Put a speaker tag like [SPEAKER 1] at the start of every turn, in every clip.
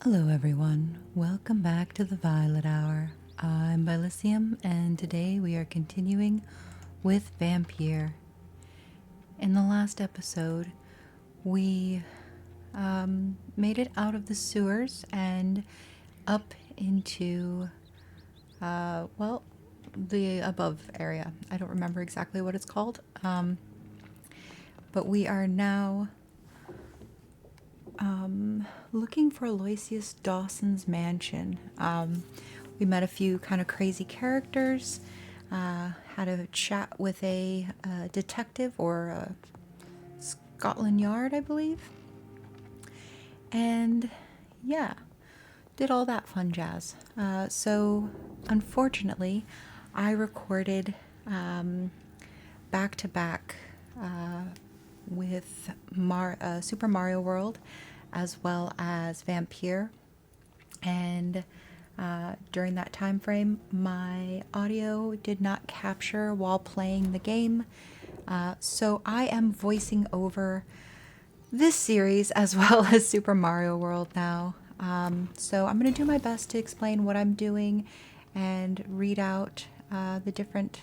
[SPEAKER 1] Hello everyone, welcome back to the Violet Hour. I'm Bilicium and today we are continuing with Vampyr. In the last episode, we made it out of the sewers and up into, the above area. I don't remember exactly what it's called, but we are now looking for Aloysius Dawson's mansion. We met a few kind of crazy characters, had a chat with a detective or Scotland Yard, I believe. And yeah, did all that fun jazz. So unfortunately, I recorded back to back with Super Mario World as well as Vampyr, and during that time frame my audio did not capture while playing the game, so I am voicing over this series as well as Super Mario World now. So I'm going to do my best to explain what I'm doing and read out the different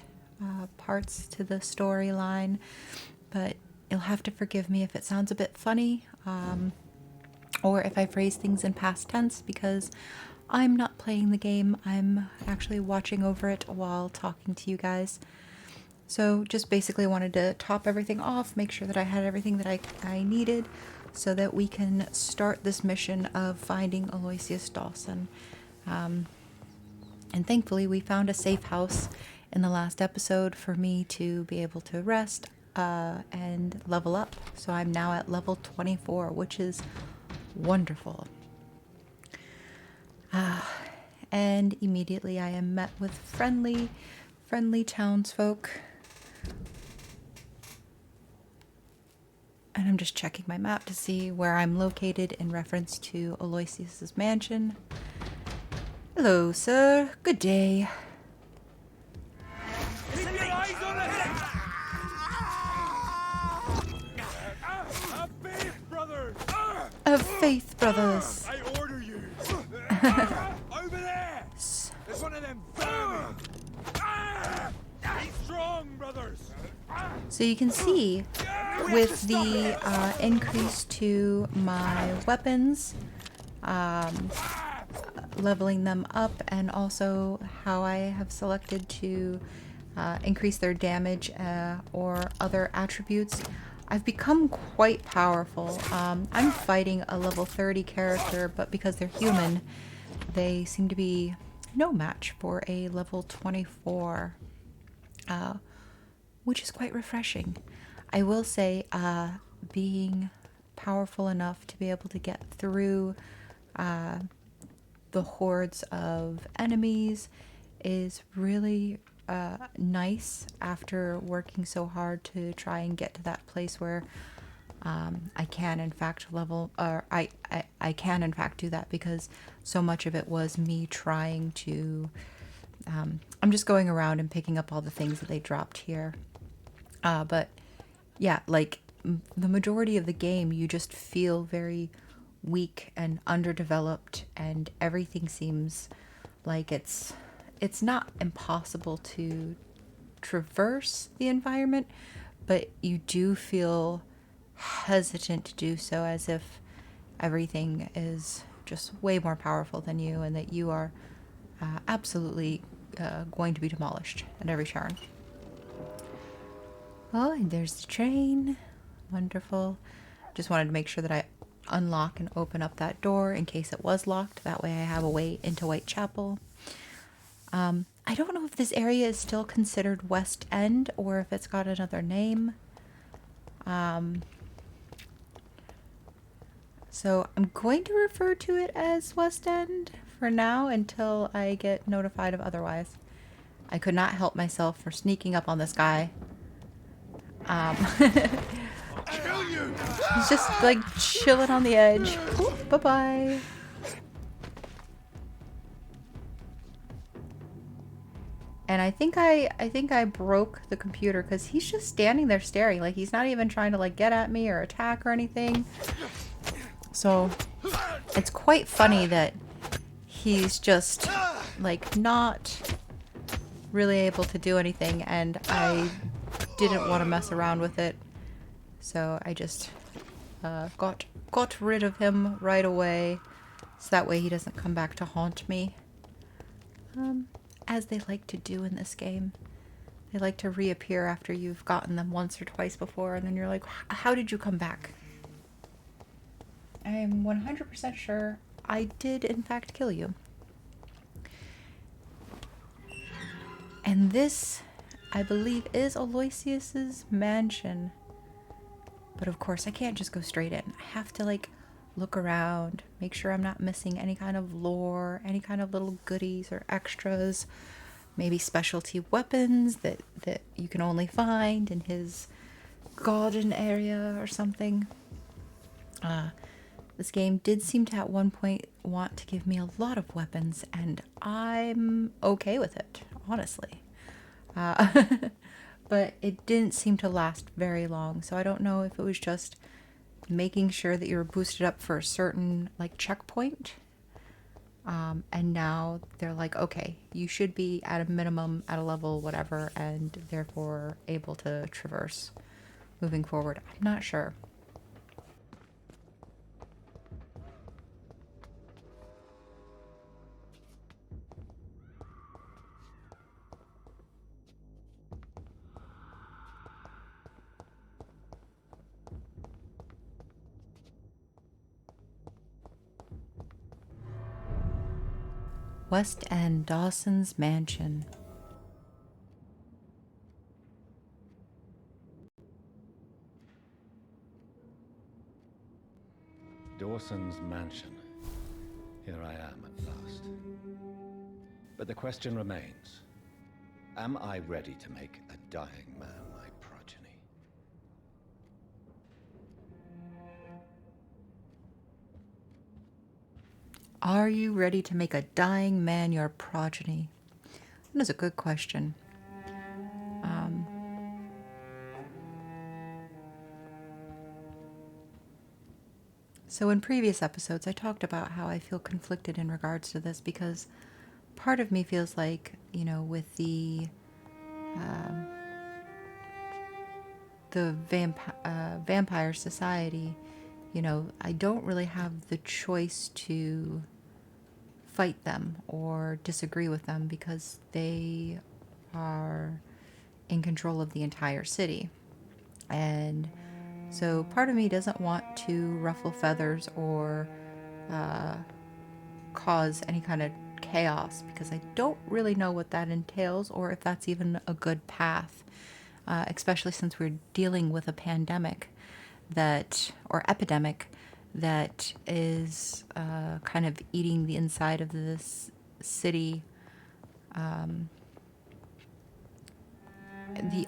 [SPEAKER 1] parts to the storyline, but you'll have to forgive me if it sounds a bit funny, or if I phrase things in past tense, because I'm not playing the game. I'm actually watching over it while talking to you guys. So just basically wanted to top everything off, make sure that I had everything that I needed so that we can start this mission of finding Aloysius Dawson. And thankfully we found a safe house in the last episode for me to be able to rest and level up. So I'm now at level 24, which is wonderful. And immediately I am met with friendly townsfolk. And I'm just checking my map to see where I'm located in reference to Aloysius's mansion. Hello, sir. Good day. Of Faith Brothers.
[SPEAKER 2] I order you. Over there. There's one of them vermin. Be strong, brothers.
[SPEAKER 1] So you can see with the increase to my weapons, leveling them up, and also how I have selected to increase their damage or other attributes, I've become quite powerful. I'm fighting a level 30 character, but because they're human, they seem to be no match for a level 24, which is quite refreshing. I will say, being powerful enough to be able to get through the hordes of enemies is really nice after working so hard to try and get to that place where I can in fact I can in fact do that, because so much of it was me trying to I'm just going around and picking up all the things that they dropped here, but yeah, like the majority of the game you just feel very weak and underdeveloped, and everything seems like it's not impossible to traverse the environment, but you do feel hesitant to do so, as if everything is just way more powerful than you, and that you are absolutely going to be demolished at every turn. Oh, and there's the train. Wonderful. Just wanted to make sure that I unlock and open up that door in case it was locked. That way I have a way into Whitechapel. I don't know if this area is still considered West End or if it's got another name. So I'm going to refer to it as West End for now until I get notified of otherwise. I could not help myself for sneaking up on this guy. He's just like chilling on the edge. Ooh, bye-bye. And I think I broke the computer because he's just standing there staring. Like, he's not even trying to like get at me or attack or anything. So it's quite funny that he's just, like, not really able to do anything, and I didn't want to mess around with it, so I just got rid of him right away, so that way he doesn't come back to haunt me. As they like to do in this game. They like to reappear after you've gotten them once or twice before, and then you're like, how did you come back? I am 100% sure I did in fact kill you. And this, I believe, is Aloysius's mansion. But of course, I can't just go straight in. I have to, like, look around, make sure I'm not missing any kind of lore, any kind of little goodies or extras, maybe specialty weapons that you can only find in his garden area or something. This game did seem to at one point want to give me a lot of weapons, and I'm okay with it, honestly. But it didn't seem to last very long, so I don't know if it was just making sure that you were boosted up for a certain, like, checkpoint. And now they're like, okay, you should be at a minimum at a level whatever, and therefore able to traverse moving forward. I'm not sure. West End Dawson's mansion.
[SPEAKER 3] Dawson's mansion. Here I am at last. But the question remains, am I ready to make a dying man my progeny?
[SPEAKER 1] Are you ready to make a dying man your progeny? That is a good question. So in previous episodes, I talked about how I feel conflicted in regards to this, because part of me feels like, you know, with the vampire society, you know, I don't really have the choice to fight them or disagree with them because they are in control of the entire city. And so part of me doesn't want to ruffle feathers or cause any kind of chaos, because I don't really know what that entails or if that's even a good path, especially since we're dealing with a pandemic or epidemic that is kind of eating the inside of this city. The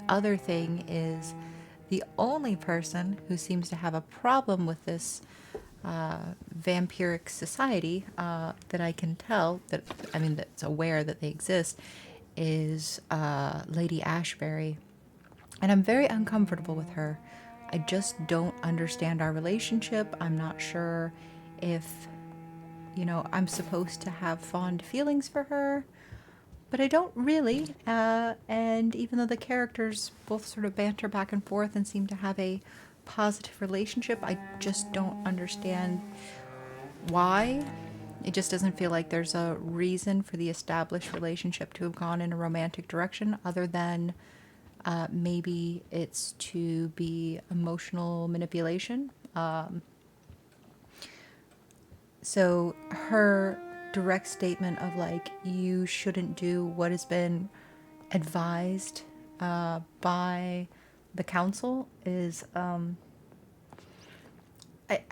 [SPEAKER 1] other thing is, the only person who seems to have a problem with this vampiric society that I can tell, that's aware that they exist, is Lady Ashbury. And I'm very uncomfortable with her. I just don't understand our relationship. I'm not sure if, you know, I'm supposed to have fond feelings for her, but I don't really. And even though the characters both sort of banter back and forth and seem to have a positive relationship, I just don't understand why. It just doesn't feel like there's a reason for the established relationship to have gone in a romantic direction, other than maybe it's to be emotional manipulation. So her direct statement of, like, you shouldn't do what has been advised by the council is, I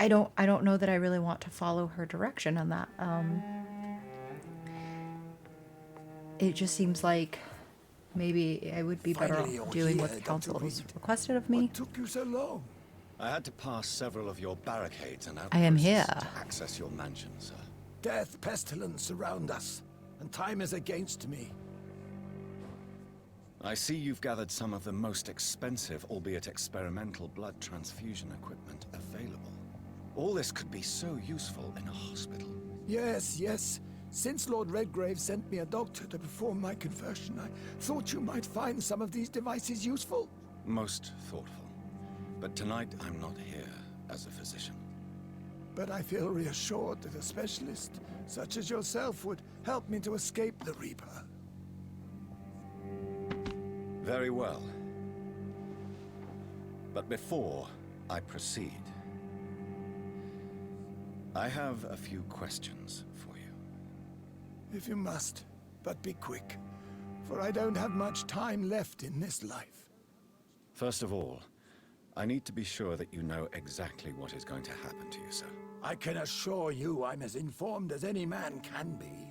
[SPEAKER 1] don't know that I really want to follow her direction on that. It just seems like maybe I would be better off doing what the council has requested of me.
[SPEAKER 2] What took you so long?
[SPEAKER 3] I had to pass several of your barricades and
[SPEAKER 1] I am here
[SPEAKER 3] to access your mansion, sir.
[SPEAKER 2] Death, pestilence surround us, and time is against me.
[SPEAKER 3] I see you've gathered some of the most expensive, albeit experimental, blood transfusion equipment available. All this could be so useful in a hospital.
[SPEAKER 4] Yes, yes. Since Lord Redgrave sent me a doctor to perform my conversion, I thought you might find some of these devices useful.
[SPEAKER 3] Most thoughtful. But tonight I'm not here as a physician.
[SPEAKER 4] But I feel reassured that a specialist such as yourself would help me to escape the Reaper.
[SPEAKER 3] Very well. But before I proceed, I have a few questions for you.
[SPEAKER 4] If you must, but be quick, for I don't have much time left in this life.
[SPEAKER 3] First of all, I need to be sure that you know exactly what is going to happen to you, sir.
[SPEAKER 4] I can assure you I'm as informed as any man can be.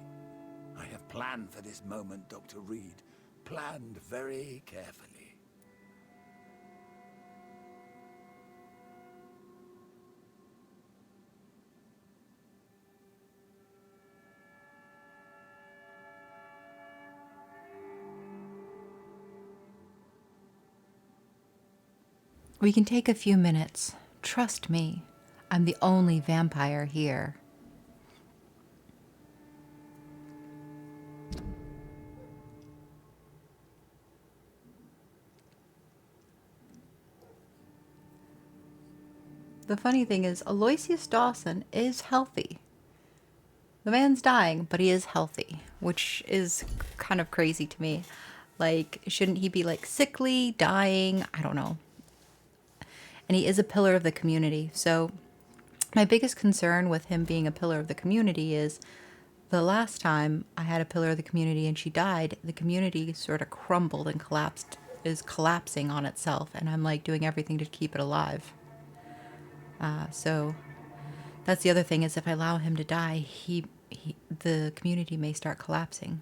[SPEAKER 4] I have planned for this moment, Dr. Reid. Planned very carefully.
[SPEAKER 1] We can take a few minutes. Trust me, I'm the only vampire here. The funny thing is, Aloysius Dawson is healthy. The man's dying, but he is healthy, which is kind of crazy to me. Like, shouldn't he be like sickly, dying? I don't know. And he is a pillar of the community. So my biggest concern with him being a pillar of the community is the last time I had a pillar of the community and she died, the community sort of crumbled and is collapsing on itself. And I'm like doing everything to keep it alive. So that's the other thing is if I allow him to die, the community may start collapsing.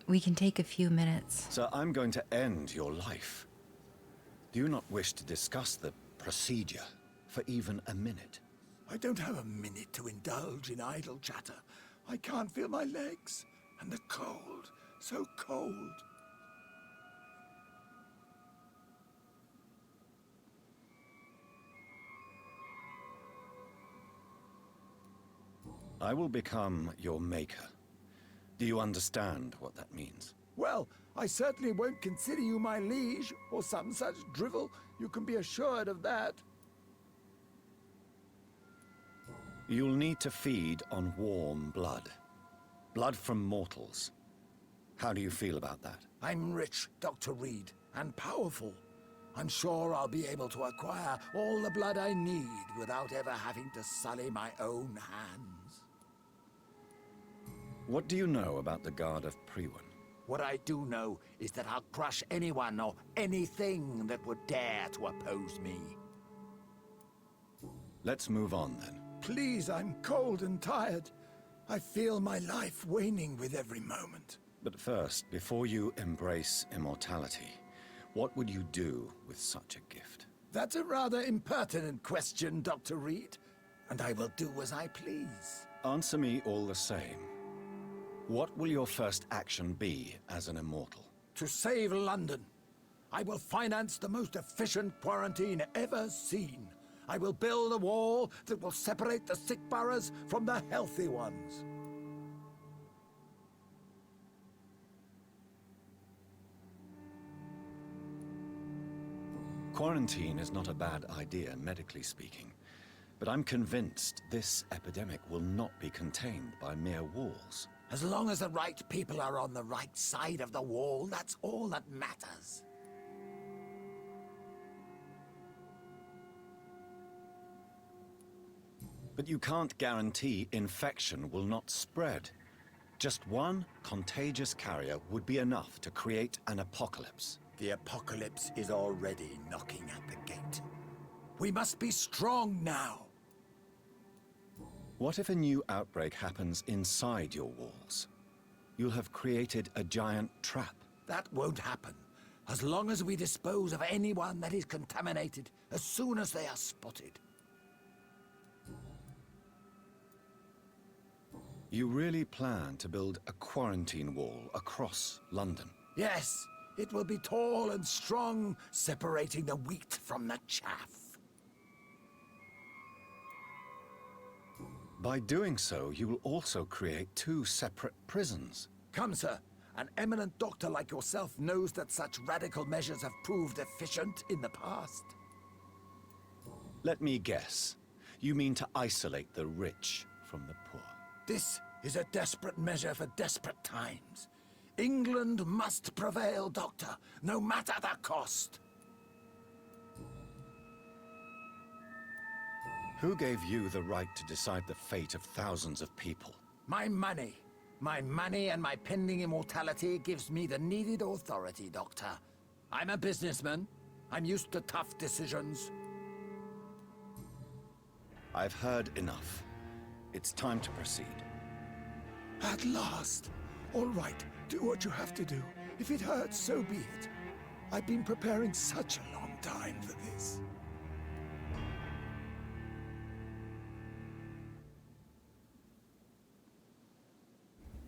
[SPEAKER 1] We can take a few minutes.
[SPEAKER 3] So I'm going to end your life. Do you not wish to discuss the procedure for even a minute?
[SPEAKER 4] I don't have a minute to indulge in idle chatter. I can't feel my legs. And the cold. So cold.
[SPEAKER 3] I will become your maker. Do you understand what that means?
[SPEAKER 4] Well, I certainly won't consider you my liege, or some such drivel. You can be assured of that.
[SPEAKER 3] You'll need to feed on warm blood. Blood from mortals. How do you feel about that?
[SPEAKER 4] I'm rich, Dr. Reid, and powerful. I'm sure I'll be able to acquire all the blood I need without ever having to sully my own hands.
[SPEAKER 3] What do you know about the Guard of Priwen?
[SPEAKER 4] What I do know is that I'll crush anyone or anything that would dare to oppose me.
[SPEAKER 3] Let's move on then.
[SPEAKER 4] Please, I'm cold and tired. I feel my life waning with every moment.
[SPEAKER 3] But first, before you embrace immortality, what would you do with such a gift?
[SPEAKER 4] That's a rather impertinent question, Dr. Reid, and I will do as I please.
[SPEAKER 3] Answer me all the same. What will your first action be as an immortal?
[SPEAKER 4] To save London, I will finance the most efficient quarantine ever seen. I will build a wall that will separate the sick boroughs from the healthy ones.
[SPEAKER 3] Quarantine is not a bad idea, medically speaking. But I'm convinced this epidemic will not be contained by mere walls.
[SPEAKER 4] As long as the right people are on the right side of the wall, that's all that matters.
[SPEAKER 3] But you can't guarantee infection will not spread. Just one contagious carrier would be enough to create an apocalypse.
[SPEAKER 4] The apocalypse is already knocking at the gate. We must be strong now.
[SPEAKER 3] What if a new outbreak happens inside your walls? You'll have created a giant trap.
[SPEAKER 4] That won't happen. As long as we dispose of anyone that is contaminated as soon as they are spotted. You
[SPEAKER 3] You really plan to build a quarantine wall across London?
[SPEAKER 4] Yes, It will be tall and strong, separating the wheat from the chaff.
[SPEAKER 3] By doing so, you will also create 2 separate prisons.
[SPEAKER 4] Come, sir. An eminent doctor like yourself knows that such radical measures have proved efficient in the past.
[SPEAKER 3] Let me guess. You mean to isolate the rich from the poor?
[SPEAKER 4] This is a desperate measure for desperate times. England must prevail, Doctor, no matter the cost.
[SPEAKER 3] Who gave you the right to decide the fate of thousands of people?
[SPEAKER 4] My money. My money and my pending immortality gives me the needed authority, Doctor. I'm a businessman. I'm used to tough decisions.
[SPEAKER 3] I've heard enough. It's time to proceed.
[SPEAKER 4] At last. All right, do what you have to do. If it hurts, so be it. I've been preparing such a long time for this.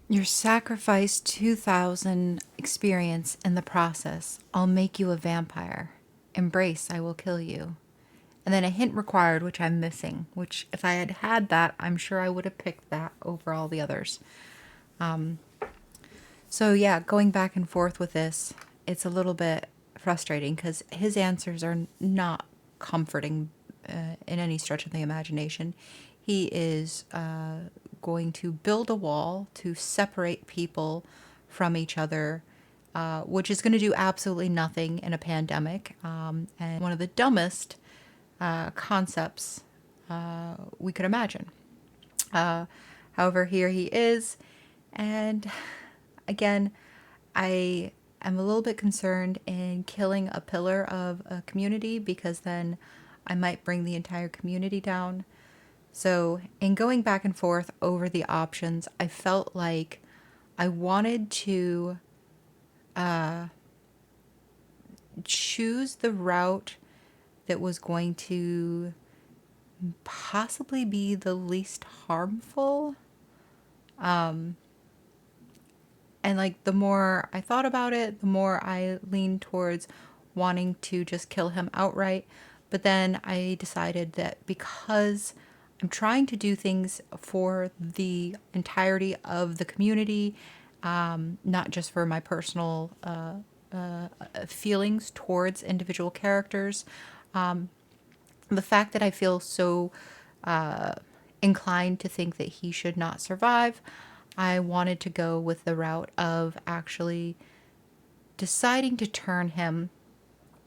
[SPEAKER 1] Your sacrifice 2,000 experience in the process. I'll make you a vampire. Embrace, I will kill you. And then a hint required, which I'm missing. Which, if I had had that, I'm sure I would have picked that over all the others. So yeah, going back and forth with this, it's a little bit frustrating because his answers are not comforting in any stretch of the imagination. He is going to build a wall to separate people from each other, which is going to do absolutely nothing in a pandemic. And one of the dumbest concepts we could imagine. However, here he is. And again, I am a little bit concerned in killing a pillar of a community because then I might bring the entire community down. So in going back and forth over the options, I felt like I wanted to choose the route that was going to possibly be the least harmful. And like the more I thought about it, the more I leaned towards wanting to just kill him outright. But then I decided that because I'm trying to do things for the entirety of the community, not just for my personal feelings towards individual characters. The fact that I feel so inclined to think that he should not survive, I wanted to go with the route of actually deciding to turn him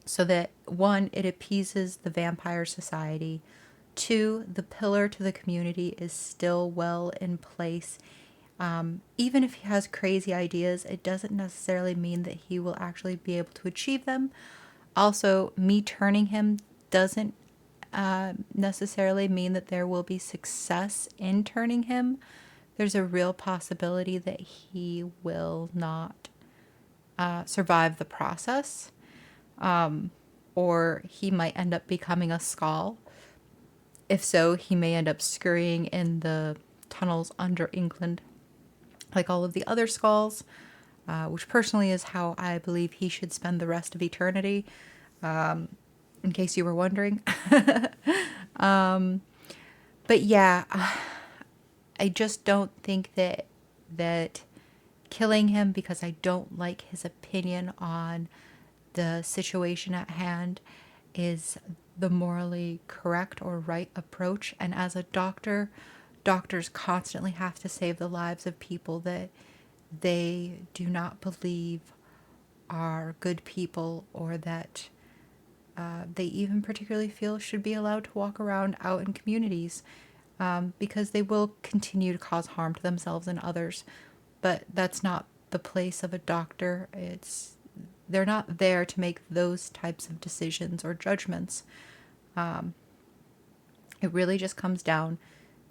[SPEAKER 1] so that, one, it appeases the vampire society. 2, the pillar to the community is still well in place. Even if he has crazy ideas, it doesn't necessarily mean that he will actually be able to achieve them. Also, me turning him doesn't necessarily mean that there will be success in turning him. There's a real possibility that he will not survive the process. Or he might end up becoming a skull. If so, he may end up scurrying in the tunnels under England, like all of the other skulls, which personally is how I believe he should spend the rest of eternity, in case you were wondering. But yeah, I just don't think that killing him because I don't like his opinion on the situation at hand is the morally correct or right approach. And as a doctor, doctors constantly have to save the lives of people that they do not believe are good people, or that they even particularly feel should be allowed to walk around out in communities, because they will continue to cause harm to themselves and others. But that's not the place of a doctor. They're not there to make those types of decisions or judgments. It really just comes down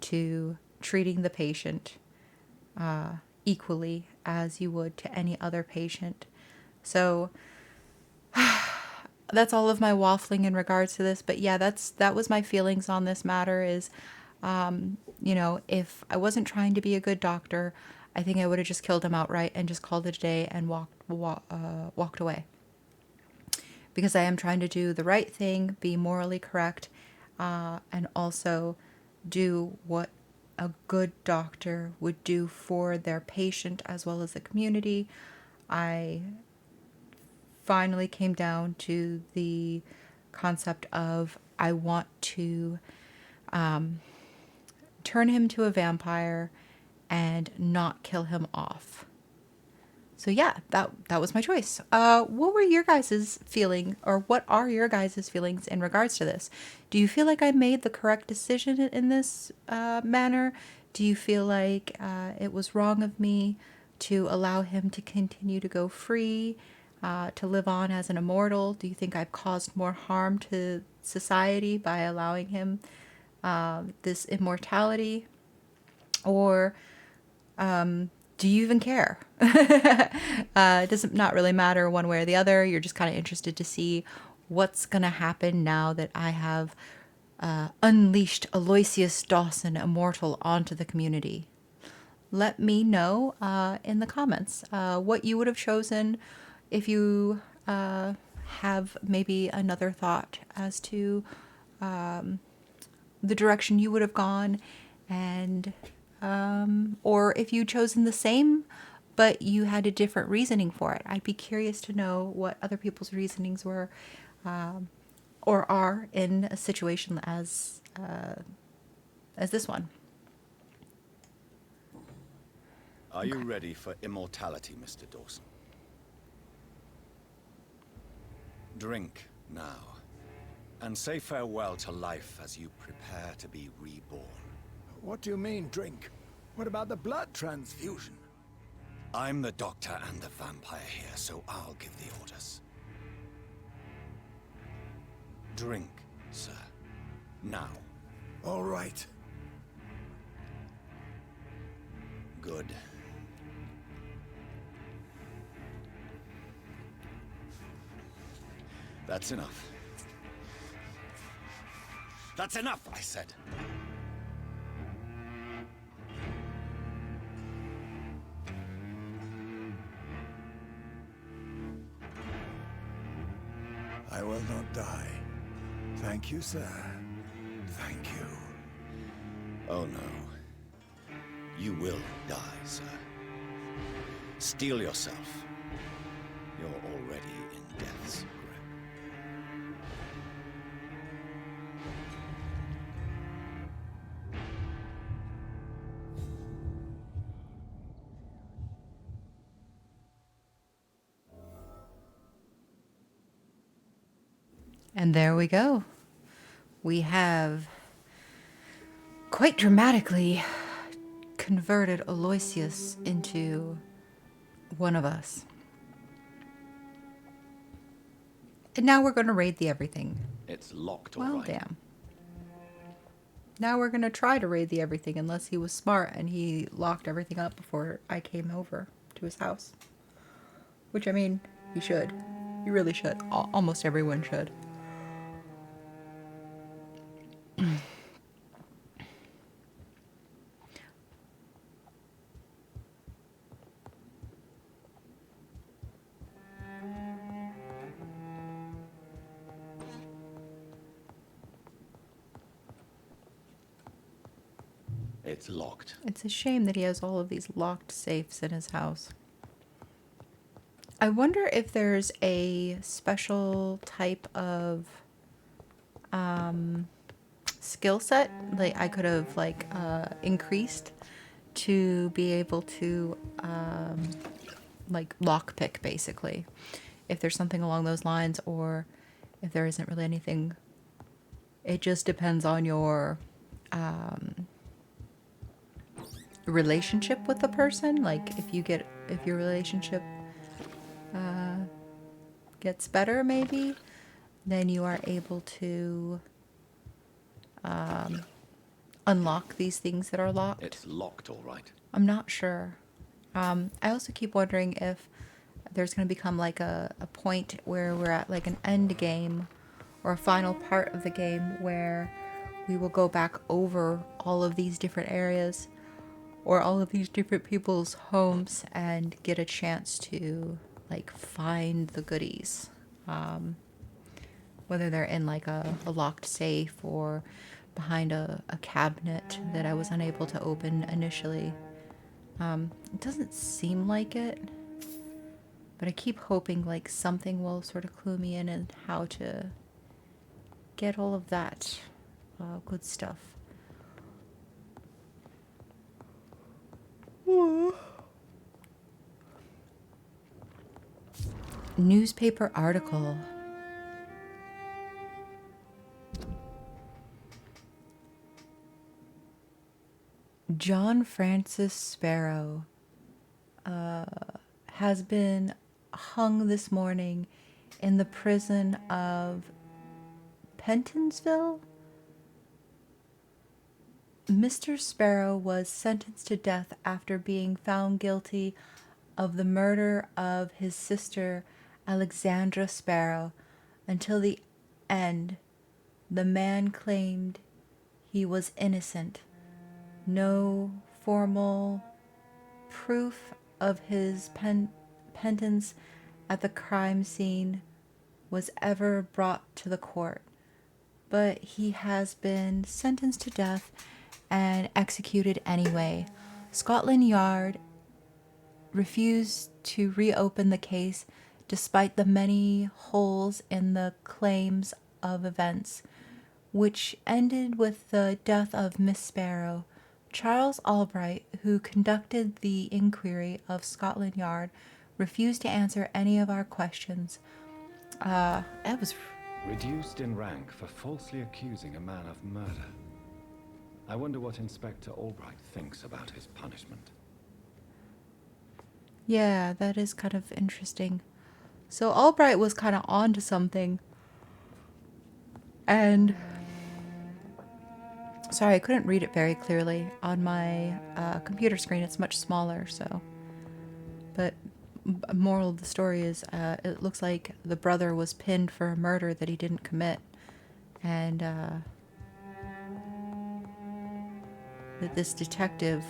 [SPEAKER 1] to treating the patient equally as you would to any other patient. So that's all of my waffling in regards to this. But yeah, that was my feelings on this matter is, if I wasn't trying to be a good doctor, I think I would have just killed him outright and just called it a day and walked walked away. Because I am trying to do the right thing, be morally correct, and also do what a good doctor would do for their patient as well as the community. I finally came down to the concept of I want to turn him to a vampire and not kill him off. So yeah, that was my choice. What were your guys' feeling, or what are your guys' feelings in regards to this? Do you feel like I made the correct decision in this manner? Do you feel like it was wrong of me to allow him to continue to go free, to live on as an immortal? Do you think I've caused more harm to society by allowing him this immortality? Or do you even care? It doesn't not really matter one way or the other. You're just kind of interested to see what's going to happen now that I have unleashed Aloysius Dawson Immortal onto the community. Let me know in the comments what you would have chosen, if you have maybe another thought as to the direction you would have gone, and or if you'd chosen the same but you had a different reasoning for it. I'd be curious to know what other people's reasonings were or are in a situation as this one.
[SPEAKER 3] Are you ready for immortality, Mr. Dawson? Drink now, and say farewell to life as you prepare to be reborn.
[SPEAKER 4] What do you mean, drink? What about the blood transfusion?
[SPEAKER 3] I'm the doctor and the vampire here, so I'll give the orders. Drink, sir. Now.
[SPEAKER 4] All right.
[SPEAKER 3] Good. That's enough. That's enough, I said.
[SPEAKER 4] I will not die. Thank you, sir. Thank you.
[SPEAKER 3] Oh no. You will die, sir. Steel yourself. You're already in death's grip.
[SPEAKER 1] And there we go. We have quite dramatically converted Aloysius into one of us. And now we're going to raid the everything.
[SPEAKER 3] It's locked, all
[SPEAKER 1] Well,
[SPEAKER 3] right.
[SPEAKER 1] damn. Now we're going to try to raid the everything, unless he was smart and he locked everything up before I came over to his house. Which, I mean, he should. He really should. Almost everyone should.
[SPEAKER 3] It's locked.
[SPEAKER 1] It's a shame that he has all of these locked safes in his house. I wonder if there's a special type of skill set like I could have increased to be able to lockpick, basically. If there's something along those lines, or if there isn't really anything. It just depends on your relationship with the person. Like if your relationship gets better, maybe, then you are able to unlock these things that are locked.
[SPEAKER 3] It's locked, all right.
[SPEAKER 1] I'm not sure. I also keep wondering if there's going to become like a point where we're at like an end game or a final part of the game where we will go back over all of these different areas or all of these different people's homes and get a chance to like find the goodies. Whether they're in like a locked safe or behind a cabinet that I was unable to open initially. It doesn't seem like it, but I keep hoping like something will sort of clue me in and how to get all of that good stuff. Newspaper article. John Francis Sparrow has been hung this morning in the prison of Pentonville. Mr. Sparrow was sentenced to death after being found guilty of the murder of his sister Alexandra Sparrow. Until the end, the man claimed he was innocent. No formal proof of his penance at the crime scene was ever brought to the court, but he has been sentenced to death and executed anyway. Scotland Yard refused to reopen the case despite the many holes in the claims of events, which ended with the death of Miss Sparrow. Charles Albright, who conducted the inquiry of Scotland Yard, refused to answer any of our questions. That was...
[SPEAKER 3] Reduced in rank for falsely accusing a man of murder. I wonder what Inspector Albright thinks about his punishment.
[SPEAKER 1] Yeah, that is kind of interesting. So Albright was kind of onto something. And... sorry, I couldn't read it very clearly. On my computer screen, it's much smaller, so... But moral of the story is, it looks like the brother was pinned for a murder that he didn't commit. And, that this detective,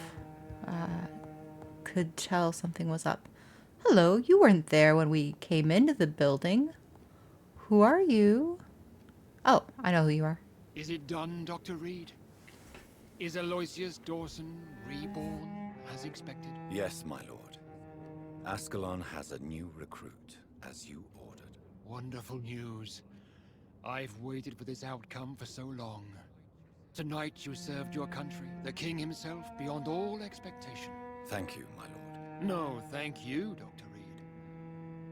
[SPEAKER 1] could tell something was up. Hello, you weren't there when we came into the building. Who are you? Oh, I know who you are.
[SPEAKER 5] Is it done, Dr. Reid? Is Aloysius Dawson reborn, as expected?
[SPEAKER 3] Yes, my lord. Ascalon has a new recruit, as you ordered.
[SPEAKER 5] Wonderful news. I've waited for this outcome for so long. Tonight you served your country, the king himself, beyond all expectation.
[SPEAKER 3] Thank you, my lord.
[SPEAKER 5] No, thank you, Dr. Reid.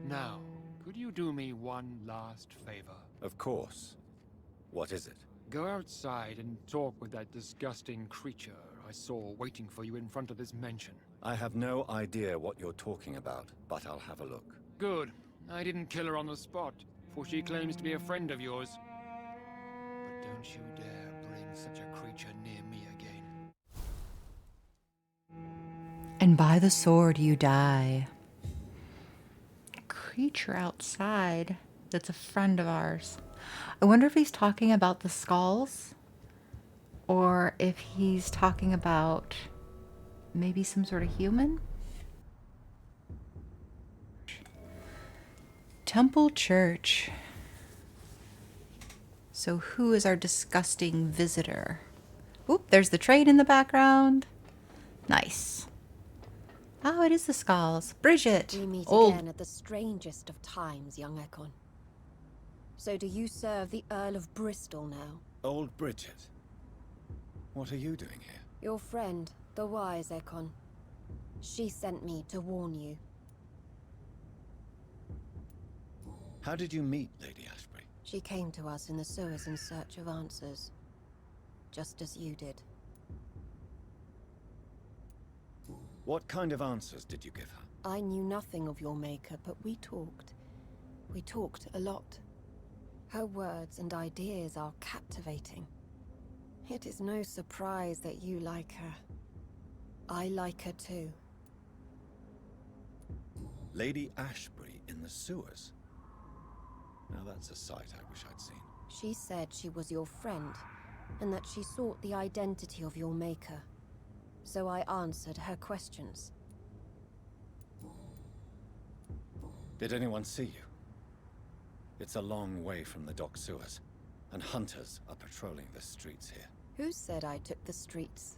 [SPEAKER 5] Now, could you do me one last favor?
[SPEAKER 3] Of course. What is it?
[SPEAKER 5] Go outside and talk with that disgusting creature I saw waiting for you in front of this mansion.
[SPEAKER 3] I have no idea what you're talking about, but I'll have a look.
[SPEAKER 5] Good. I didn't kill her on the spot, for she claims to be a friend of yours. But don't you dare bring such a creature near me again.
[SPEAKER 1] And by the sword you die. Creature outside that's a friend of ours. I wonder if he's talking about the skulls, or if he's talking about maybe some sort of human. Temple Church. So who is our disgusting visitor? Oop, there's the train in the background. Nice. Oh, it is the skulls. Bridget.
[SPEAKER 6] We meet
[SPEAKER 1] Old.
[SPEAKER 6] again at the strangest of times, young Ekon. So do you serve the Earl of Bristol now?
[SPEAKER 3] Old Bridget. What are you doing here?
[SPEAKER 6] Your friend, the wise Ekon. She sent me to warn you.
[SPEAKER 3] How did you meet Lady Ashbury?
[SPEAKER 6] She came to us in the sewers in search of answers. Just as you did.
[SPEAKER 3] What kind of answers did you give her?
[SPEAKER 6] I knew nothing of your maker, but we talked. We talked a lot. Her words and ideas are captivating. It is no surprise that you like her. I like her too.
[SPEAKER 3] Lady Ashbury in the sewers? Now that's a sight I wish I'd seen.
[SPEAKER 6] She said she was your friend, and that she sought the identity of your maker. So I answered her questions.
[SPEAKER 3] Did anyone see you? It's a long way from the dock sewers, and hunters are patrolling the streets here.
[SPEAKER 6] Who said I took the streets?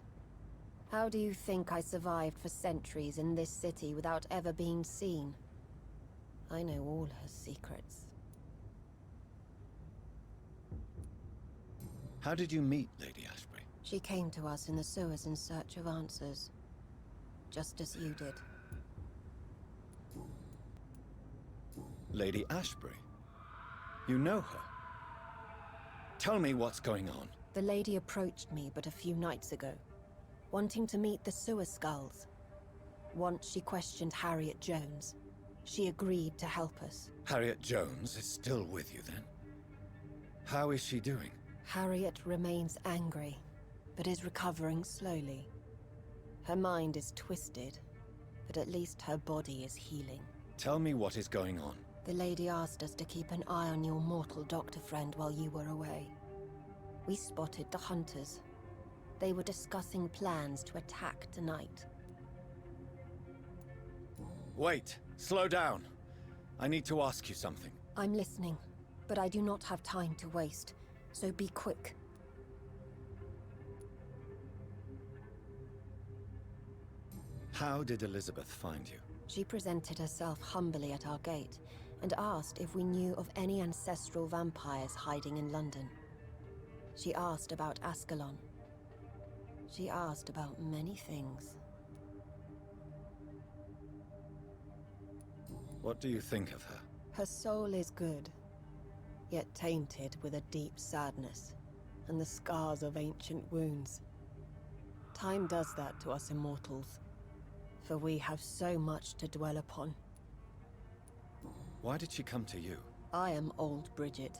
[SPEAKER 6] How do you think I survived for centuries in this city without ever being seen? I know all her secrets.
[SPEAKER 3] How did you meet Lady Ashbury?
[SPEAKER 6] She came to us in the sewers in search of answers. Just as you did.
[SPEAKER 3] Lady Ashbury? You know her? Tell me what's going on.
[SPEAKER 6] The lady approached me but a few nights ago, wanting to meet the sewer skulls. Once she questioned Harriet Jones. She agreed to help us.
[SPEAKER 3] Harriet Jones is still with you then? How is she doing?
[SPEAKER 6] Harriet remains angry, but is recovering slowly. Her mind is twisted, but at least her body is healing.
[SPEAKER 3] Tell me what is going on.
[SPEAKER 6] The lady asked us to keep an eye on your mortal doctor friend while you were away. We spotted the hunters. They were discussing plans to attack tonight.
[SPEAKER 3] Wait, slow down. I need to ask you something.
[SPEAKER 6] I'm listening, but I do not have time to waste, so be quick.
[SPEAKER 3] How did Elizabeth find you?
[SPEAKER 6] She presented herself humbly at our gate and asked if we knew of any ancestral vampires hiding in London. She asked about Ascalon. She asked about many things.
[SPEAKER 3] What do you think of her?
[SPEAKER 6] Her soul is good, yet tainted with a deep sadness and the scars of ancient wounds. Time does that to us immortals, for we have so much to dwell upon.
[SPEAKER 3] Why did she come to you?
[SPEAKER 6] I am old Bridget,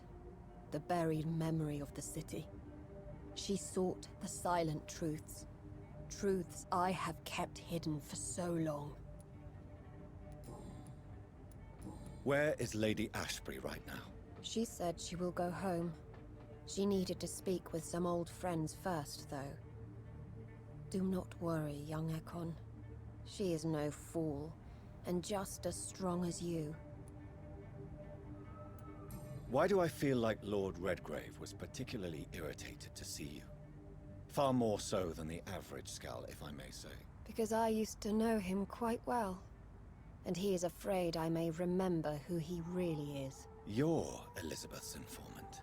[SPEAKER 6] the buried memory of the city. She sought the silent truths, truths I have kept hidden for so long.
[SPEAKER 3] Where is Lady Ashbury right now?
[SPEAKER 6] She said she will go home. She needed to speak with some old friends first, though. Do not worry, young Ekon. She is no fool, and just as strong as you.
[SPEAKER 3] Why do I feel like Lord Redgrave was particularly irritated to see you? Far more so than the average Skull, if I may say.
[SPEAKER 6] Because I used to know him quite well. And he is afraid I may remember who he really is.
[SPEAKER 3] You're Elizabeth's informant.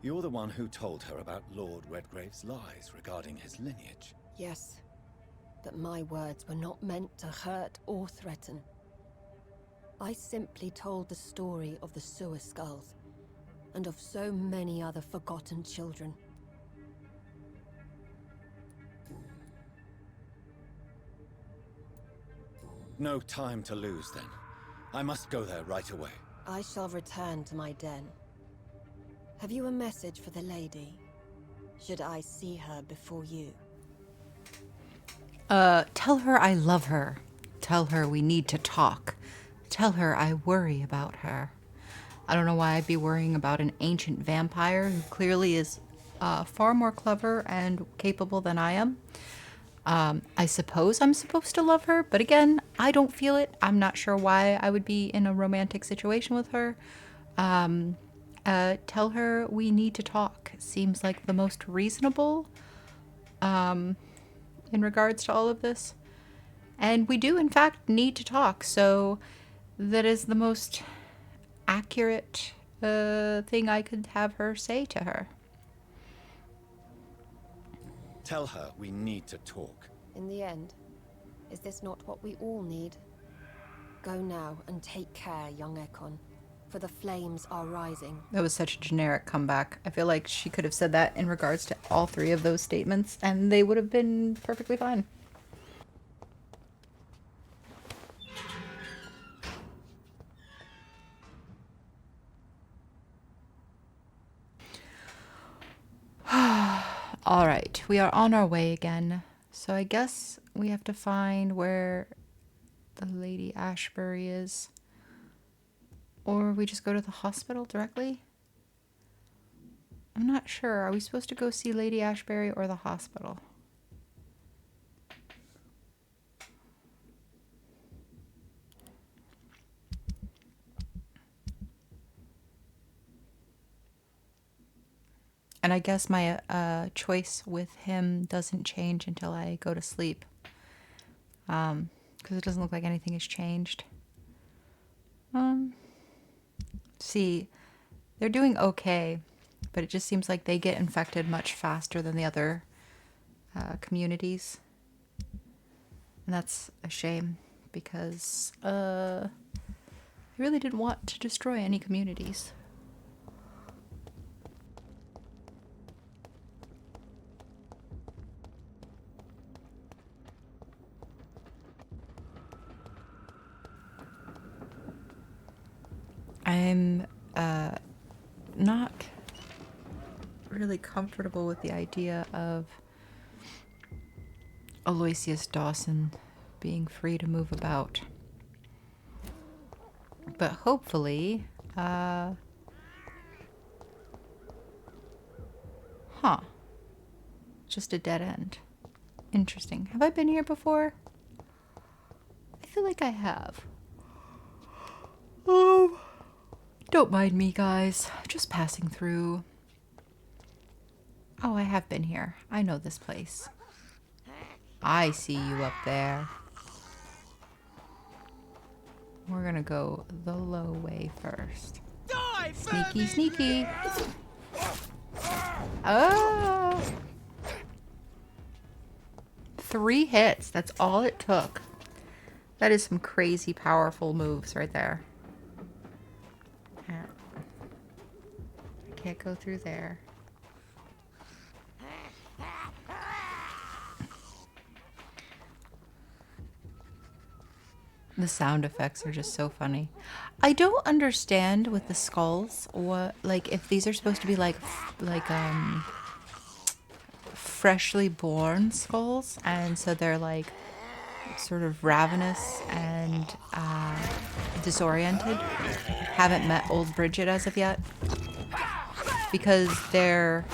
[SPEAKER 3] You're the one who told her about Lord Redgrave's lies regarding his lineage.
[SPEAKER 6] Yes, but my words were not meant to hurt or threaten. I simply told the story of the sewer skulls, and of so many other forgotten children.
[SPEAKER 3] No time to lose, then. I must go there right away.
[SPEAKER 6] I shall return to my den. Have you a message for the lady? Should I see her before you?
[SPEAKER 1] Tell her I love her. Tell her we need to talk. Tell her I worry about her. I don't know why I'd be worrying about an ancient vampire who clearly is far more clever and capable than I am. I suppose I'm supposed to love her, but again, I don't feel it. I'm not sure why I would be in a romantic situation with her. Tell her we need to talk. Seems like the most reasonable in regards to all of this. And we do, in fact, need to talk. So that is the most accurate thing I could have her say to her.
[SPEAKER 3] Tell her we need to talk.
[SPEAKER 6] In the end, is this not what we all need? Go now and take care, young Ekon, for the flames are rising.
[SPEAKER 1] That was such a generic comeback. I feel like she could have said that in regards to all three of those statements, and they would have been perfectly fine. All right, we are on our way again. So I guess we have to find where the Lady Ashbury is. Or we just go to the hospital directly? I'm not sure. Are we supposed to go see Lady Ashbury or the hospital? And I guess my choice with him doesn't change until I go to sleep. Because it doesn't look like anything has changed. See, they're doing okay, but it just seems like they get infected much faster than the other communities. And that's a shame, because I really didn't want to destroy any communities. I'm not really comfortable with the idea of Aloysius Dawson being free to move about. But hopefully, just a dead end. Interesting. Have I been here before? I feel like I have. Oh. Don't mind me, guys. Just passing through. Oh, I have been here. I know this place. I see you up there. We're gonna go the low way first. Sneaky, sneaky. Oh! 3 hits. That's all it took. That is some crazy powerful moves right there. Can't go through there. The sound effects are just so funny. I don't understand with the skulls what, like, if these are supposed to be like freshly born skulls, and so they're like sort of ravenous and disoriented. Haven't met old Bridget as of yet. Because they're...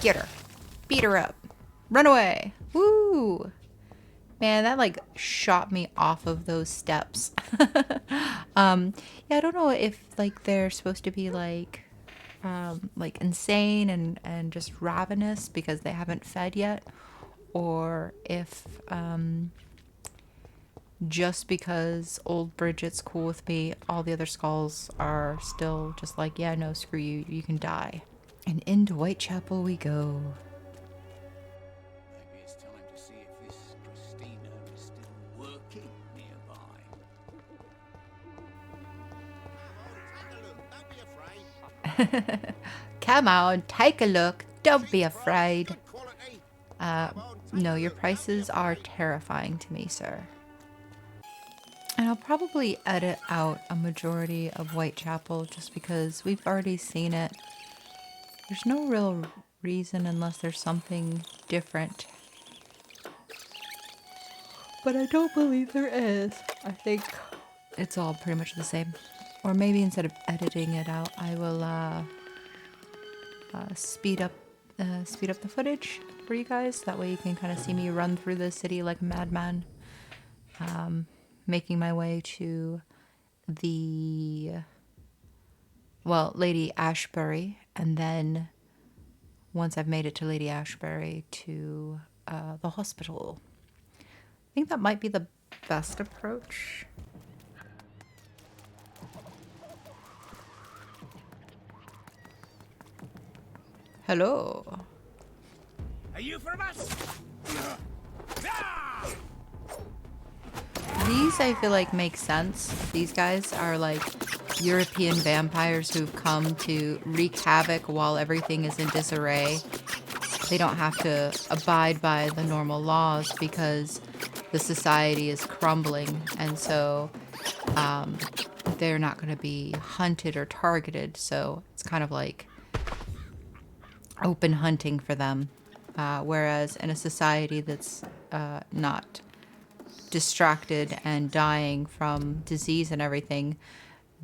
[SPEAKER 1] Get her. Beat her up. Run away. Woo! Man, that like shot me off of those steps. Yeah, I don't know if like they're supposed to be like insane and just ravenous because they haven't fed yet, or if just because old Bridget's cool with me, all the other skulls are still just like, yeah, no, screw you, you can die. And into Whitechapel we go.
[SPEAKER 7] Maybe it's time to see if this Christina is still working nearby.
[SPEAKER 1] Come on, take a look. Don't be afraid. No, your prices are terrifying to me, sir. And I'll probably edit out a majority of Whitechapel just because we've already seen it. There's no real reason unless there's something different. But I don't believe there is. I think it's all pretty much the same. Or maybe instead of editing it out, I will speed up the footage for you guys. That way you can kind of see me run through the city like a madman. Making my way to Lady Ashbury, and then once I've made it to Lady Ashbury, to the hospital. I think that might be the best approach. Hello.
[SPEAKER 2] Are you from us?
[SPEAKER 1] These, I feel like, make sense. These guys are like European vampires who've come to wreak havoc while everything is in disarray. They don't have to abide by the normal laws because the society is crumbling, and so they're not going to be hunted or targeted. So it's kind of like open hunting for them. Whereas in a society that's not distracted and dying from disease and everything,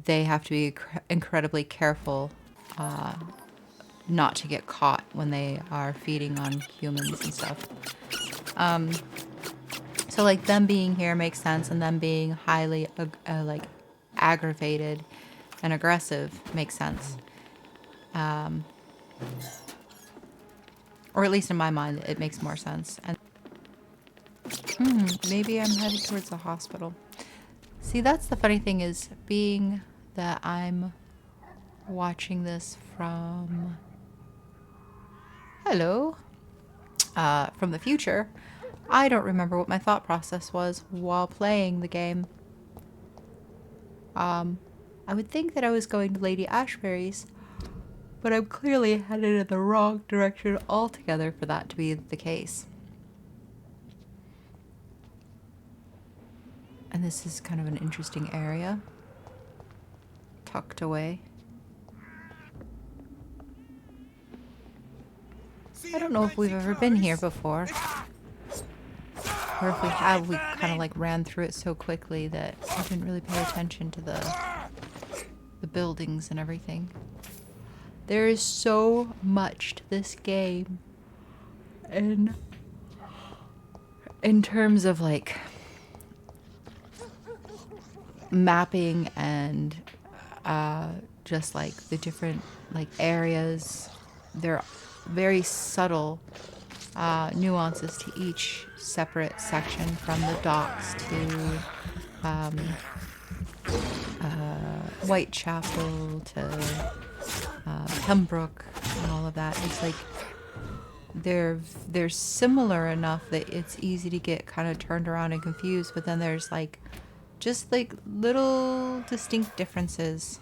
[SPEAKER 1] they have to be incredibly careful not to get caught when they are feeding on humans and stuff. So like them being here makes sense, and them being highly like aggravated and aggressive makes sense. Or at least in my mind, it makes more sense. And maybe I'm headed towards the hospital. See, that's the funny thing is, being that I'm watching this from... Hello. From the future, I don't remember what my thought process was while playing the game. I would think that I was going to Lady Ashbury's, but I'm clearly headed in the wrong direction altogether for that to be the case. And this is kind of an interesting area. Tucked away. I don't know if we've ever been here before. Or if we have, we kind of like ran through it so quickly that I didn't really pay attention to the buildings and everything. There is so much to this game. And in terms of like mapping and just like the different like areas, there are very subtle nuances to each separate section, from the docks to Whitechapel to Pembroke and all of that. It's like they're similar enough that it's easy to get kind of turned around and confused, but then there's like just like little distinct differences.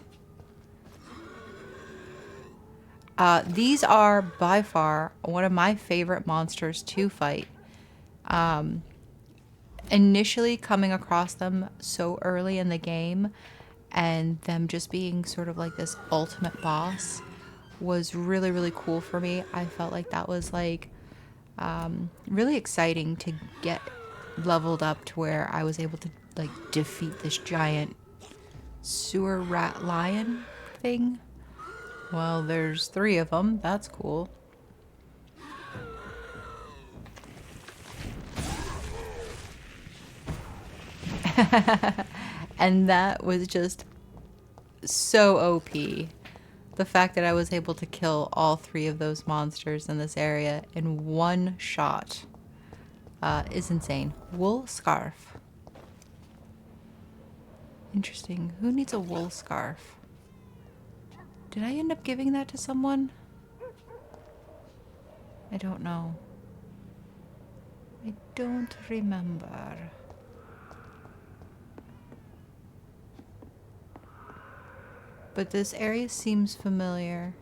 [SPEAKER 1] These are by far one of my favorite monsters to fight. Initially coming across them so early in the game and them just being sort of like this ultimate boss was really, really cool for me. I felt like that was like really exciting to get leveled up to where I was able to like defeat this giant sewer rat lion thing. Well, there's 3 of them. That's cool. And that was just so OP. The fact that I was able to kill all 3 of those monsters in this area in one shot is insane. Wool scarf. Interesting. Who needs a wool scarf? Did I end up giving that to someone? I don't know. I don't remember. But this area seems familiar.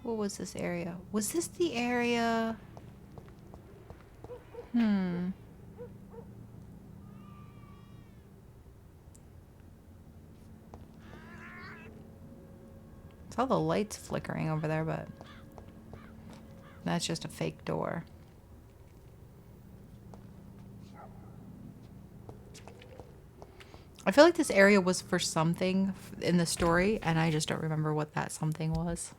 [SPEAKER 1] What was this area? Was this the area? Saw the lights flickering over there, but that's just a fake door. I feel like this area was for something in the story, and I just don't remember what that something was.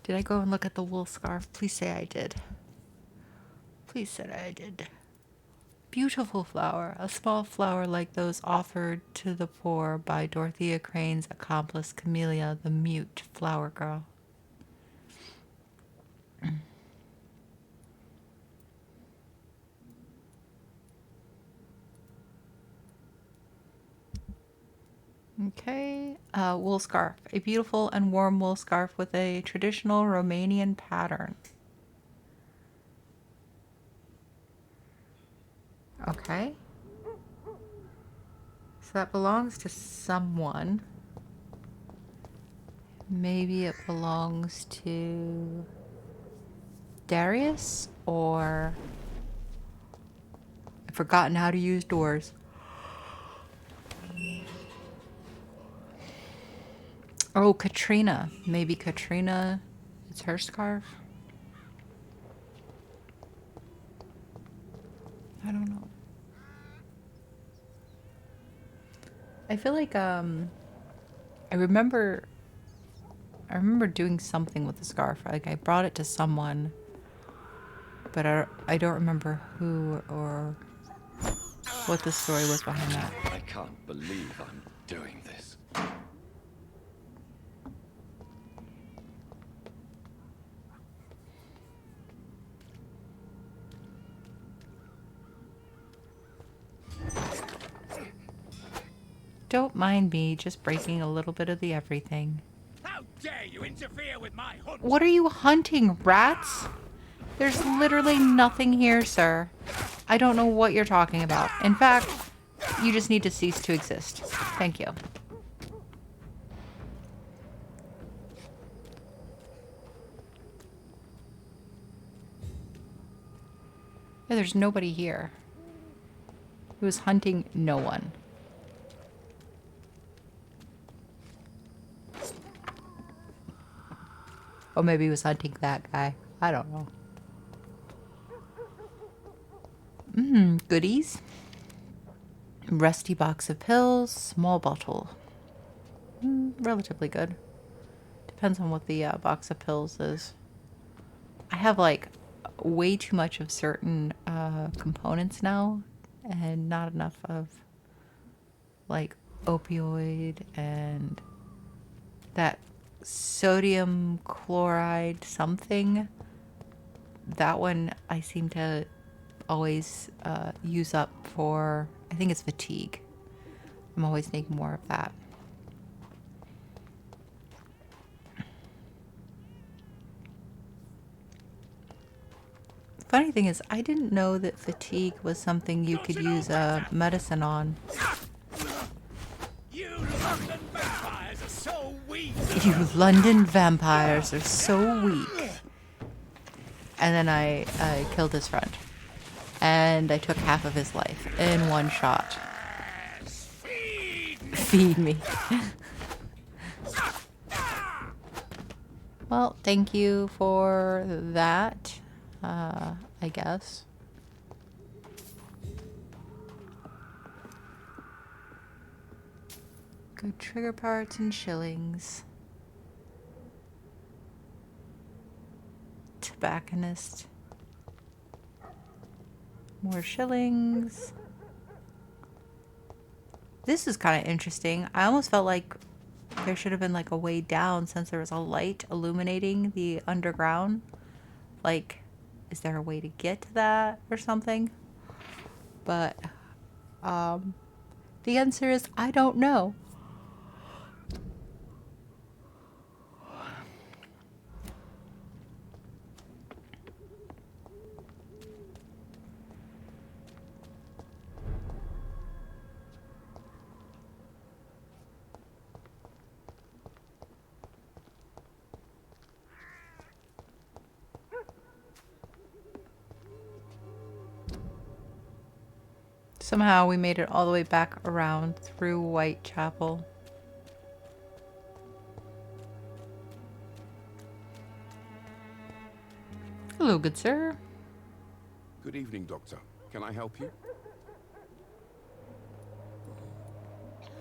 [SPEAKER 1] Did I go and look at the wool scarf? Please say I did. Please say I did. Beautiful flower, a small flower like those offered to the poor by Dorothea Crane's accomplice Camellia, the mute flower girl. Okay, wool scarf. A beautiful and warm wool scarf with a traditional Romanian pattern. Okay. So that belongs to someone. Maybe it belongs to Darius, or I've forgotten how to use doors. Oh, Katrina. Maybe Katrina, it's her scarf. I don't know. I feel like I remember doing something with the scarf. Like I brought it to someone, but I don't remember who or what the story was behind that.
[SPEAKER 3] I can't believe I'm doing this.
[SPEAKER 1] don't mind me just breaking a little bit of the everything.
[SPEAKER 2] How dare you interfere with my hunt?
[SPEAKER 1] What are you hunting, rats? There's literally nothing here, sir. I don't know what you're talking about. In fact, you just need to cease to exist. Thank you. Yeah, there's nobody here. He was hunting no one. Or maybe he was hunting that guy. I don't know. Goodies. Rusty box of pills, small bottle. Relatively good. Depends on what the box of pills is. I have like way too much of certain components now, and not enough of like opioid and that sodium chloride something. That one I seem to always use up for, I think it's fatigue. I'm always making more of that. Funny thing is, I didn't know that fatigue was something you could use medicine on.
[SPEAKER 2] You London vampires are so weak.
[SPEAKER 1] You London vampires are so weak. And then I killed his friend. And I took half of his life in one shot. Feed me. Well, thank you for that, I guess. Good trigger parts and shillings. Tobacconist. More shillings. This is kind of interesting. I almost felt like there should have been like a way down since there was a light illuminating the underground. Like, is there a way to get to that or something? But the answer is I don't know. Somehow we made it all the way back around through Whitechapel. Hello, good sir.
[SPEAKER 8] Good evening, Doctor. Can I help you?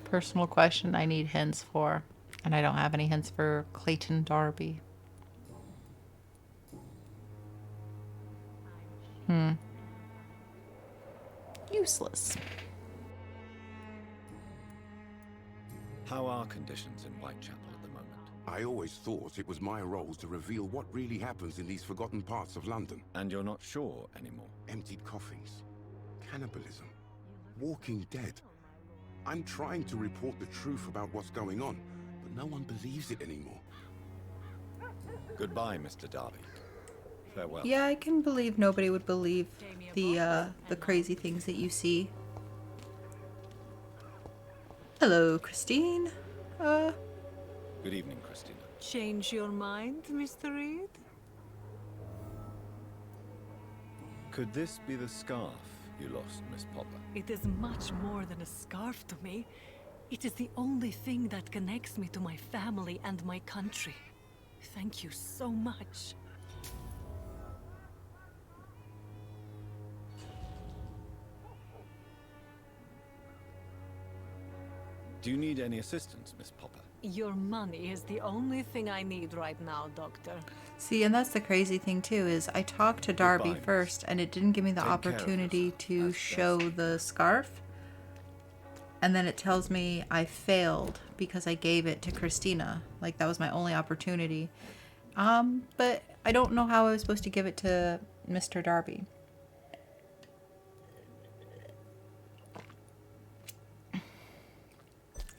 [SPEAKER 1] Personal question I need hints for. And I don't have any hints for Clayton Darby. Useless.
[SPEAKER 3] How are conditions in Whitechapel at the moment?
[SPEAKER 8] I always thought it was my role to reveal what really happens in these forgotten parts of London.
[SPEAKER 3] And you're not sure anymore?
[SPEAKER 8] Emptied coffins, cannibalism, walking dead. I'm trying to report the truth about what's going on, but no one believes it anymore.
[SPEAKER 3] Goodbye, Mr. Darby. Farewell.
[SPEAKER 1] Yeah, I can believe nobody would believe the crazy things that you see. Hello, Christine.
[SPEAKER 3] Good evening, Christina.
[SPEAKER 9] Change your mind, Mr. Reid?
[SPEAKER 3] Could this be the scarf you lost, Miss Popper?
[SPEAKER 9] It is much more than a scarf to me. It is the only thing that connects me to my family and my country. Thank you so much.
[SPEAKER 3] Do you need any assistance, Miss Popper?
[SPEAKER 9] Your money is the only thing I need right now, Doctor.
[SPEAKER 1] See, and that's the crazy thing too, is I talked to Darby
[SPEAKER 3] Goodbye,
[SPEAKER 1] first and it didn't give me the
[SPEAKER 3] Take care of
[SPEAKER 1] opportunity
[SPEAKER 3] yourself.
[SPEAKER 1] to
[SPEAKER 3] That's
[SPEAKER 1] show
[SPEAKER 3] best.
[SPEAKER 1] the scarf. And then it tells me I failed because I gave it to Christina. Like, that was my only opportunity. But I don't know how I was supposed to give it to Mr. Darby.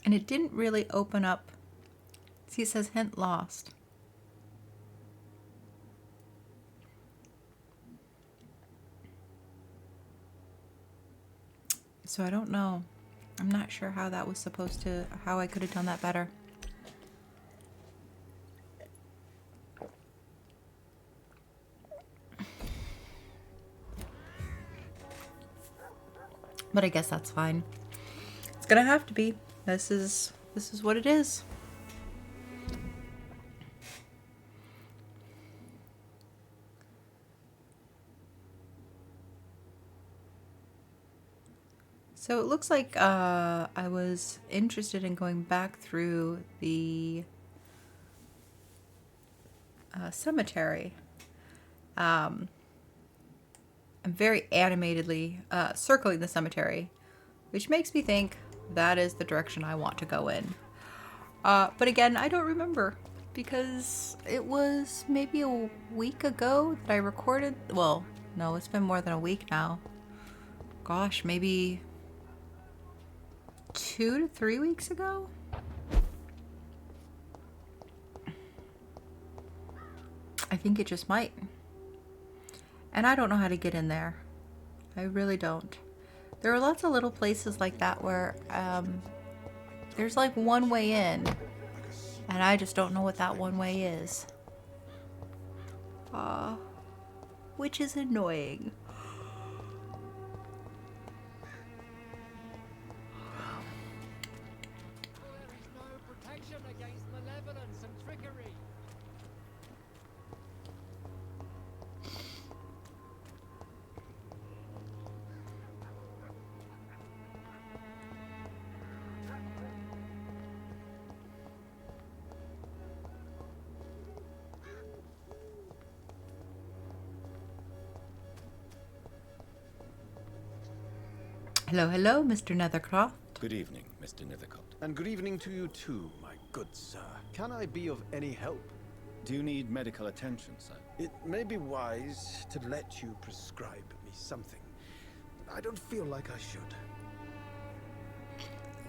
[SPEAKER 1] And it didn't really open up. See, it says hint lost. So I don't know. I'm not sure how that was supposed to, how I could have done that better. But I guess that's fine. It's gonna have to be. This is what it is. So it looks like I was interested in going back through the cemetery. I'm very animatedly circling the cemetery, which makes me think that is the direction I want to go in. But again, I don't remember because it was maybe a week ago that I recorded. Well, no, it's been more than a week now. Gosh, maybe 2 to 3 weeks ago? I think it just might. And I don't know how to get in there. I really don't. There are lots of little places like that where there's like one way in, and I just don't know what that one way is. Which is annoying. Hello, hello, Mr. Nethercroft.
[SPEAKER 3] Good evening, Mr. Nethercott.
[SPEAKER 10] And good evening to you too, my good sir. Can I be of any help?
[SPEAKER 3] Do you need medical attention, sir?
[SPEAKER 10] It may be wise to let you prescribe me something. I don't feel like I should.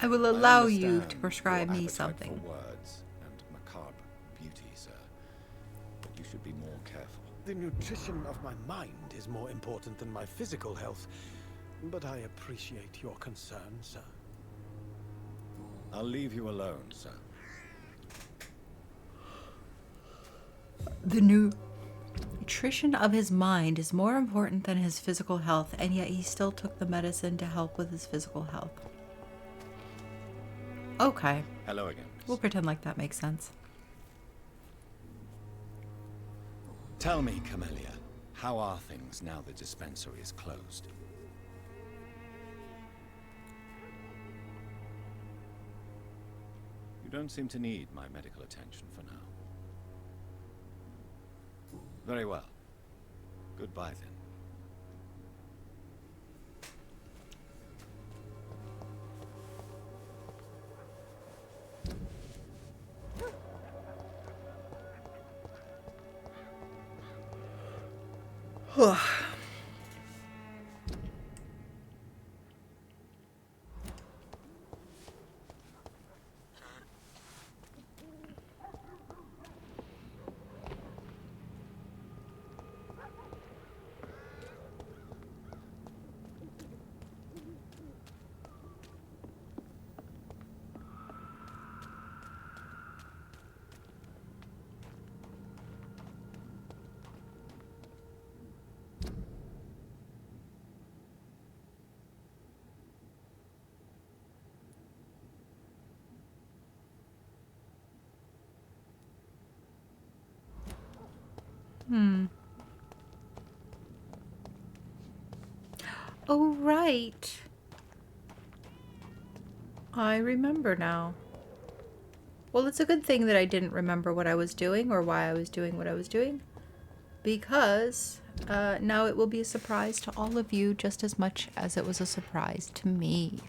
[SPEAKER 1] I will allow you to prescribe
[SPEAKER 3] your
[SPEAKER 1] me
[SPEAKER 3] appetite
[SPEAKER 1] something.
[SPEAKER 3] For words and macabre beauty, sir. But you should be more careful.
[SPEAKER 10] The nutrition of my mind is more important than my physical health. But I appreciate your concern, sir.
[SPEAKER 3] I'll leave you alone, sir.
[SPEAKER 1] The nutrition of his mind is more important than his physical health, and yet he still took the medicine to help with his physical health. Okay.
[SPEAKER 3] Hello again.
[SPEAKER 1] We'll pretend like that makes sense.
[SPEAKER 3] Tell me, Camellia, how are things now the dispensary is closed? You don't seem to need my medical attention for now. Very well. Goodbye then. Oh, right. I remember now. Well, it's a good thing that I didn't remember what I was doing or why I was doing what I was doing, because now it will be a surprise to all of you just as much as it was a surprise to me.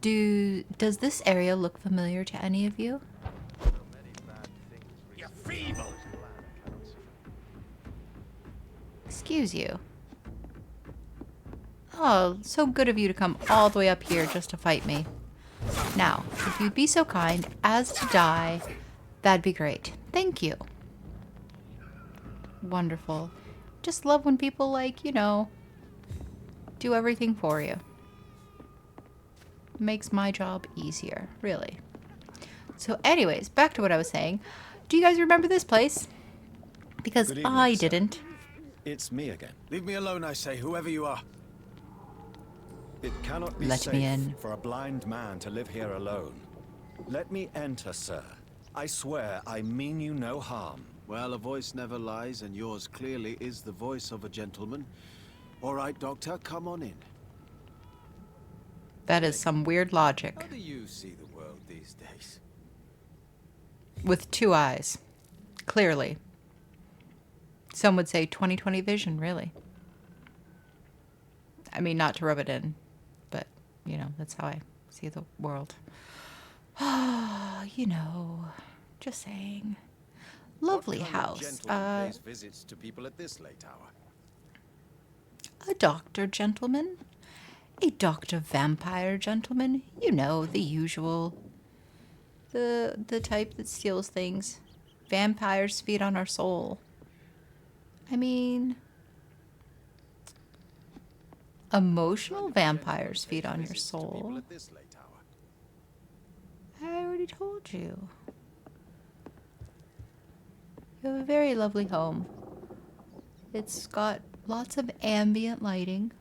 [SPEAKER 3] Does this area look familiar to any of you?
[SPEAKER 2] You're feeble.
[SPEAKER 1] Excuse you. Oh, so good of you to come all the way up here just to fight me. Now, if you'd be so kind as to die, that'd be great. Thank you. Wonderful. Just love when people, like, you know, do everything for you. Makes my job easier, really. So anyways, back to what I was saying. Do you guys remember this place? Because
[SPEAKER 3] Good evening,
[SPEAKER 1] I
[SPEAKER 3] sir.
[SPEAKER 1] didn't.
[SPEAKER 3] It's me again.
[SPEAKER 10] Leave me alone, I say, whoever you are.
[SPEAKER 3] It cannot be
[SPEAKER 1] Let
[SPEAKER 3] safe
[SPEAKER 1] me in.
[SPEAKER 3] for a blind man to live here alone. Let me enter, sir. I swear I mean you no harm.
[SPEAKER 11] Well, a voice never lies, and yours clearly is the voice of a gentleman. All right, Doctor, come on in.
[SPEAKER 1] That is some weird logic.
[SPEAKER 11] How do you see the world these days?
[SPEAKER 1] With 2 eyes. Clearly. Some would say 20/20 vision, really. I mean, not to rub it in, but, you know, that's how I see the world. You know, just saying. Lovely house.
[SPEAKER 11] Gentleman pays visits to people at this late hour.
[SPEAKER 1] A doctor gentleman. A doctor vampire gentleman. You know, the usual. The type that steals things. Vampires feed on our soul. I mean, emotional vampires feed on your soul. I already told you. You have a very lovely home. It's got lots of ambient lighting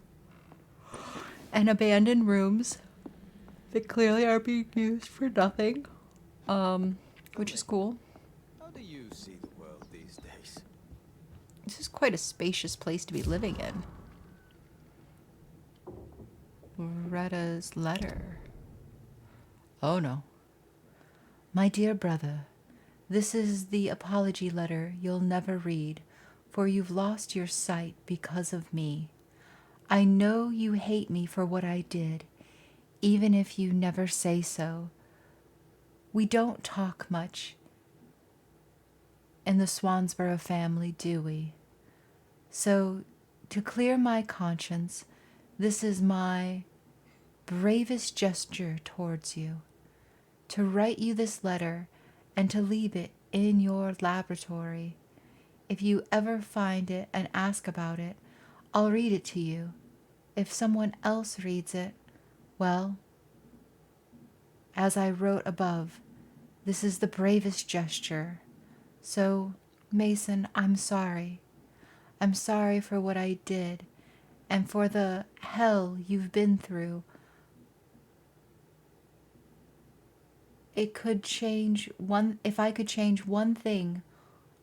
[SPEAKER 1] and abandoned rooms that clearly are being used for nothing, which is cool.
[SPEAKER 11] How do you see the world these days?
[SPEAKER 1] This is quite a spacious place to be living in. Retta's letter. Oh no. My dear brother, this is the apology letter you'll never read, for you've lost your sight because of me. I know you hate me for what I did, even if you never say so. We don't talk much in the Swansborough family, do we? So, to clear my conscience, this is my bravest gesture towards you. To write you this letter and to leave it in your laboratory. If you ever find it and ask about it, I'll read it to you. If someone else reads it, well, as I wrote above, this is the bravest gesture. So, Mason, I'm sorry. I'm sorry for what I did and for the hell you've been through. It could change one, if I could change one thing,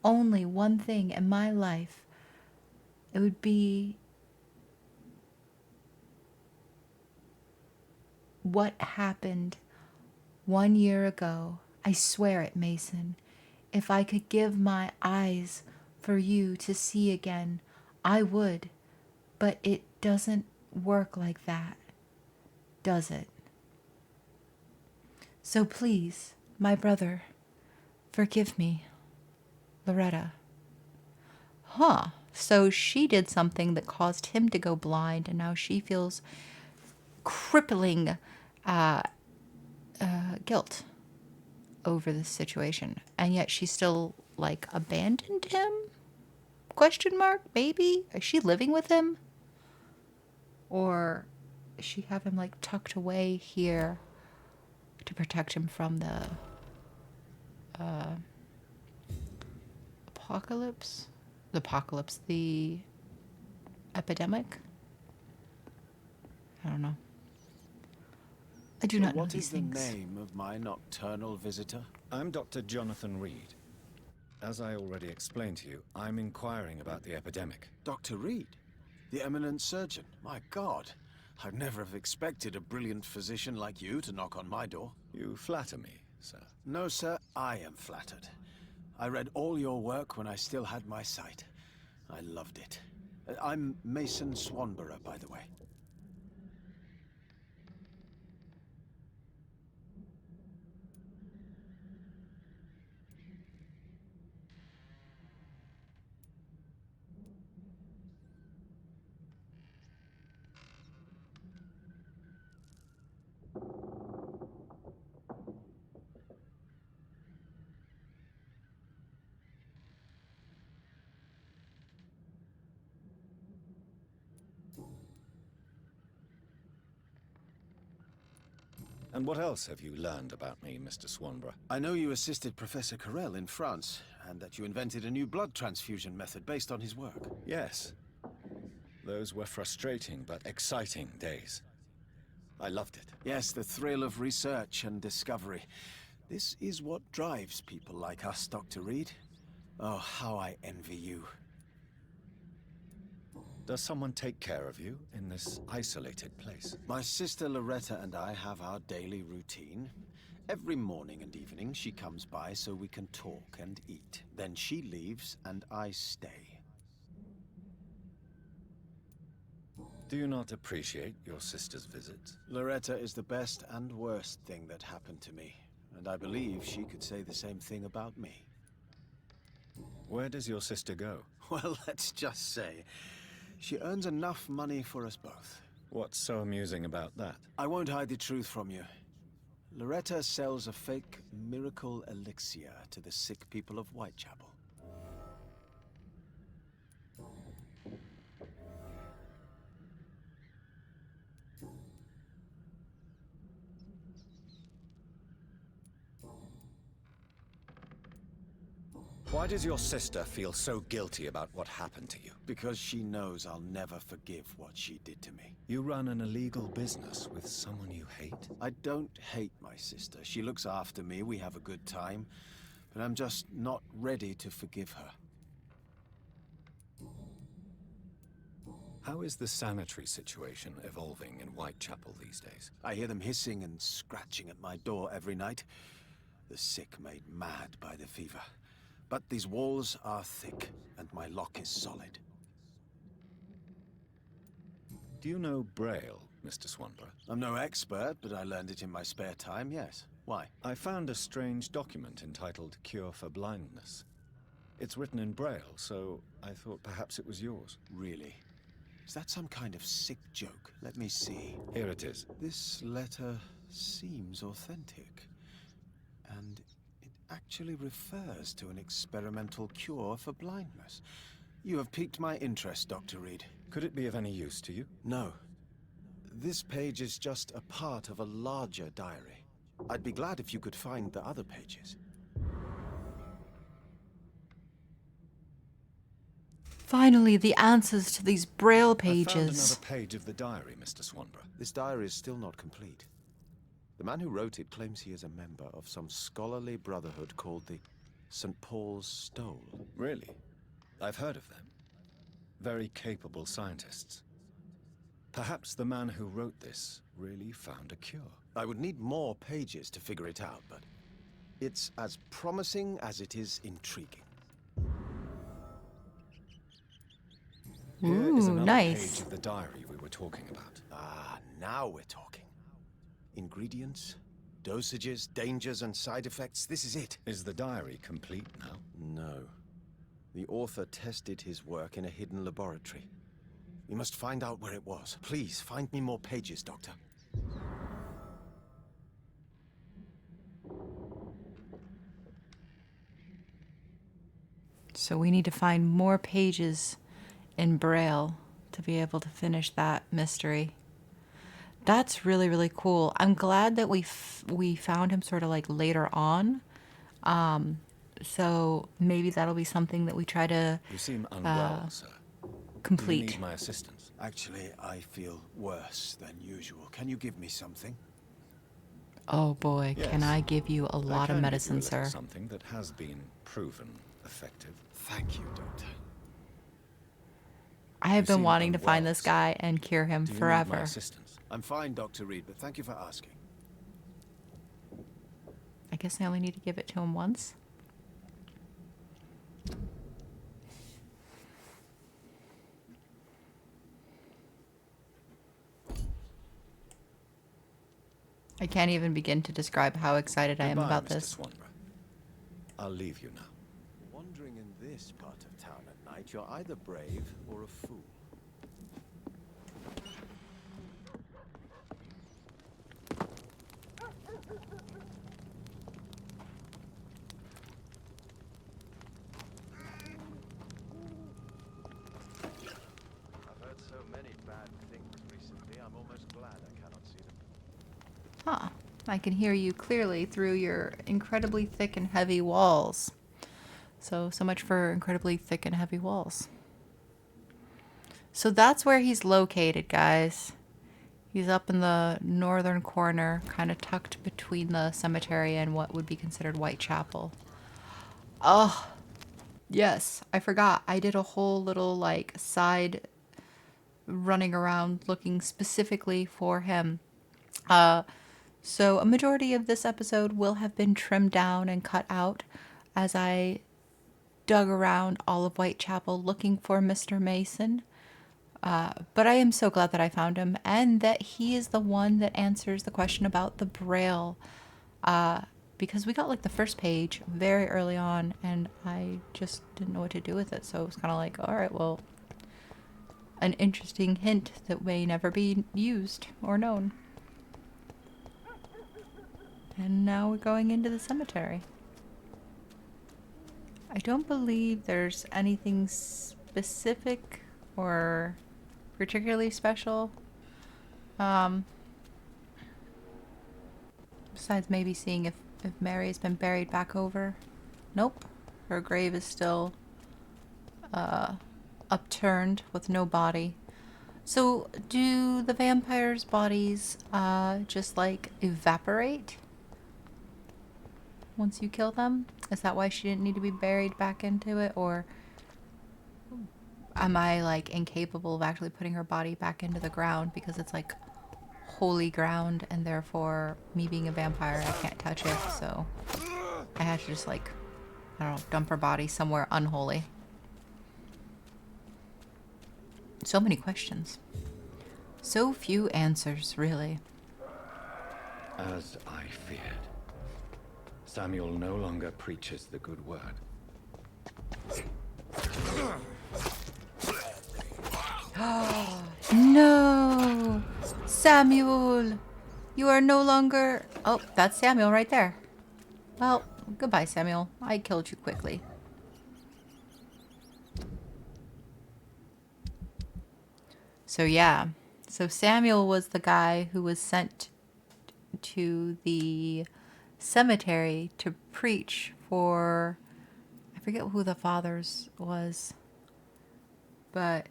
[SPEAKER 1] only one thing in my life, it would be what happened 1 year ago. I swear it, Mason. If I could give my eyes for you to see again, I would. But it doesn't work like that, does it? So please, my brother, forgive me. Loretta. Huh. So she did something that caused him to go blind, and now she feels crippling guilt over this situation. And yet she still, like, abandoned him? Question mark? Maybe? Is she living with him? Or does she have him, like, tucked away here to protect him from the apocalypse? The epidemic? I don't know. I do not know these things.
[SPEAKER 11] What is the name of my nocturnal visitor?
[SPEAKER 3] I'm Dr. Jonathan Reid. As I already explained to you, I'm inquiring about the epidemic.
[SPEAKER 11] Dr. Reid? The eminent surgeon? My God. I'd never have expected a brilliant physician like you to knock on my door.
[SPEAKER 3] You flatter me, sir.
[SPEAKER 11] No, sir, I am flattered. I read all your work when I still had my sight. I loved it. I'm Mason Swanborough, by the way.
[SPEAKER 3] And what else have you learned about me, Mr. Swanborough?
[SPEAKER 11] I know you assisted Professor Carell in France, and that you invented a new blood transfusion method based on his work.
[SPEAKER 3] Yes. Those were frustrating but exciting days. I loved it.
[SPEAKER 11] Yes, the thrill of research and discovery. This is what drives people like us, Dr. Reid. Oh, how I envy you.
[SPEAKER 3] Does someone take care of you in this isolated place?
[SPEAKER 11] My sister Loretta and I have our daily routine. Every morning and evening she comes by so we can talk and eat. Then she leaves and I stay.
[SPEAKER 3] Do you not appreciate your sister's visits?
[SPEAKER 11] Loretta is the best and worst thing that happened to me, and I believe she could say the same thing about me.
[SPEAKER 3] Where does your sister go?
[SPEAKER 11] Well, let's just say, she earns enough money for us both.
[SPEAKER 3] What's so amusing about that?
[SPEAKER 11] I won't hide the truth from you. Loretta sells a fake miracle elixir to the sick people of Whitechapel.
[SPEAKER 3] Why does your sister feel so guilty about what happened to you?
[SPEAKER 11] Because she knows I'll never forgive what she did to me.
[SPEAKER 3] You run an illegal business with someone you hate?
[SPEAKER 11] I don't hate my sister. She looks after me, we have a good time. But I'm just not ready to forgive her.
[SPEAKER 3] How is the sanitary situation evolving in Whitechapel these days?
[SPEAKER 11] I hear them hissing and scratching at my door every night. The sick made mad by the fever. But these walls are thick, and my lock is solid.
[SPEAKER 3] Do you know Braille, Mr. Swanborough?
[SPEAKER 11] I'm no expert, but I learned it in my spare time, yes. Why?
[SPEAKER 3] I found a strange document entitled Cure for Blindness. It's written in Braille, so I thought perhaps it was yours.
[SPEAKER 11] Really? Is that some kind of sick joke? Let me see.
[SPEAKER 3] Here it is.
[SPEAKER 11] This letter seems authentic. And it actually refers to an experimental cure for blindness. You have piqued my interest, Dr. Reid.
[SPEAKER 3] Could it be of any use to you?
[SPEAKER 11] No. This page is just a part of a larger diary. I'd be glad if you could find the other pages.
[SPEAKER 1] Finally, the answers to these Braille pages.
[SPEAKER 3] I found another page of the diary, Mr. Swanborough.
[SPEAKER 11] This diary is still not complete. The man who wrote it claims he is a member of some scholarly brotherhood called the St. Paul's Stole.
[SPEAKER 3] Really? I've heard of them. Very capable scientists. Perhaps the man who wrote this really found a cure.
[SPEAKER 11] I would need more pages to figure it out, but it's as promising as it is intriguing.
[SPEAKER 3] Here is another
[SPEAKER 1] nice.
[SPEAKER 3] page of the diary we were talking about.
[SPEAKER 11] Ah, now we're talking. Ingredients, dosages, dangers, and side effects. This is it.
[SPEAKER 3] Is the diary complete now?
[SPEAKER 11] No. The author tested his work in a hidden laboratory. We must find out where it was. Please, find me more pages, Doctor.
[SPEAKER 1] So we need to find more pages in Braille to be able to finish that mystery. That's really, really cool. I'm glad that we found him sort of like later on. So maybe that'll be something that we try to
[SPEAKER 3] You seem unwell, sir.
[SPEAKER 1] complete.
[SPEAKER 3] Do you need my assistance?
[SPEAKER 11] Actually, I feel worse than usual. Can you give me something?
[SPEAKER 1] Oh boy,
[SPEAKER 3] Yes.
[SPEAKER 1] can I give you a lot
[SPEAKER 3] can
[SPEAKER 1] of
[SPEAKER 3] give
[SPEAKER 1] medicine,
[SPEAKER 3] you a little
[SPEAKER 1] sir.
[SPEAKER 3] Something that has been proven effective.
[SPEAKER 11] Thank you, Doctor.
[SPEAKER 1] I have
[SPEAKER 3] You
[SPEAKER 1] been
[SPEAKER 3] seem
[SPEAKER 1] wanting to find
[SPEAKER 3] unwell,
[SPEAKER 1] this guy and cure him
[SPEAKER 3] Do you need
[SPEAKER 1] forever.
[SPEAKER 3] my assistance?
[SPEAKER 11] I'm fine, Dr. Reid, but thank you for asking.
[SPEAKER 1] I guess I only need to give it to him once. I can't even begin to describe how excited I am
[SPEAKER 3] Goodbye,
[SPEAKER 1] about
[SPEAKER 3] Mr.
[SPEAKER 1] this.
[SPEAKER 3] Swanborough. I'll leave you now.
[SPEAKER 11] Wandering in this part of town at night, you're either brave or a fool. I've heard so many bad things recently, I'm almost glad I cannot see them.
[SPEAKER 1] Huh. I can hear you clearly through your incredibly thick and heavy walls. So much for incredibly thick and heavy walls. So that's where he's located, guys. He's up in the northern corner, kind of tucked between the cemetery and what would be considered Whitechapel. Oh, yes, I forgot. I did a whole little, like, side running around looking specifically for him. So a majority of this episode will have been trimmed down and cut out as I dug around all of Whitechapel looking for Mr. Mason. But I am so glad that I found him and that he is the one that answers the question about the Braille. Because we got like the first page very early on and I just didn't know what to do with it. So it was kind of like, all right, well, an interesting hint that may never be used or known. And now we're going into the cemetery. I don't believe there's anything specific or particularly special. Besides maybe seeing if Mary has been buried back over. Nope. Her grave is still upturned with no body. So do the vampires' bodies just like evaporate once you kill them? Is that why she didn't need to be buried back into it? Or am I like incapable of actually putting her body back into the ground because it's like holy ground and therefore me being a vampire I can't touch it, so I had to just like, I don't know, dump her body somewhere unholy. So many questions. So few answers, really.
[SPEAKER 3] As I feared, Samuel no longer preaches the good word.
[SPEAKER 1] No! Samuel! You are no longer... Oh, that's Samuel right there. Well, goodbye, Samuel. I killed you quickly. So yeah. So Samuel was the guy who was sent to the cemetery to preach for... I forget who the father's was. But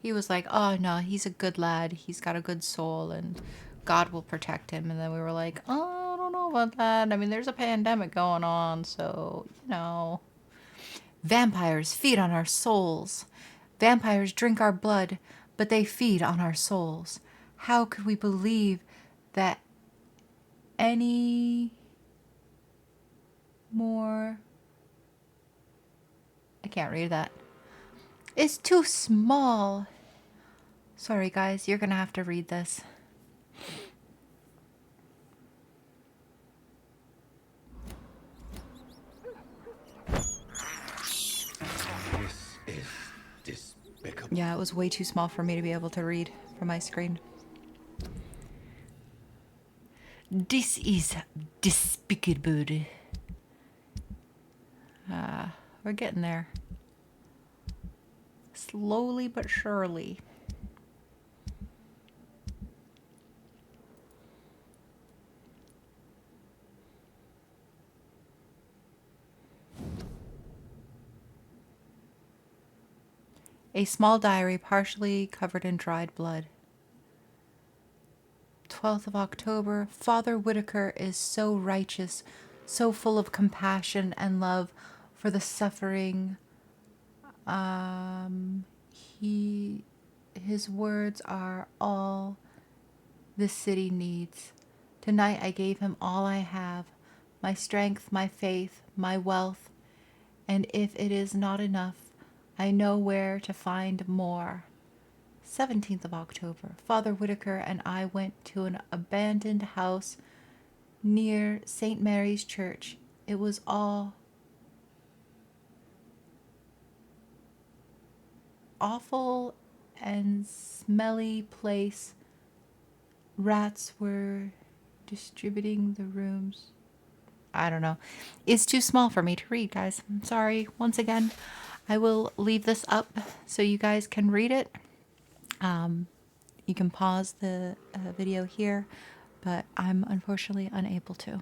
[SPEAKER 1] he was like, oh no, he's a good lad. He's got a good soul and God will protect him. And then we were like, oh, I don't know about that. I mean, there's a pandemic going on, so, you know. Vampires feed on our souls. Vampires drink our blood, but they feed on our souls. How could we believe that any more... I can't read that. It's too small. Sorry, guys. You're going to have to read this.
[SPEAKER 3] This is despicable.
[SPEAKER 1] Yeah, it was way too small for me to be able to read from my screen. This is despicable. We're getting there. Slowly but surely. A small diary partially covered in dried blood. 12th of October. Father Whitaker is so righteous, so full of compassion and love for the suffering. His words are all the city needs. Tonight I gave him all I have, my strength, my faith, my wealth, and if it is not enough, I know where to find more. 17th of October. Father Whitaker and I went to an abandoned house near St. Mary's Church. It was all awful and smelly place. Rats were distributing the rooms. I don't know. It's too small for me to read, guys. I'm sorry. Once again, I will leave this up so you guys can read it. You can pause the video here, but I'm unfortunately unable to.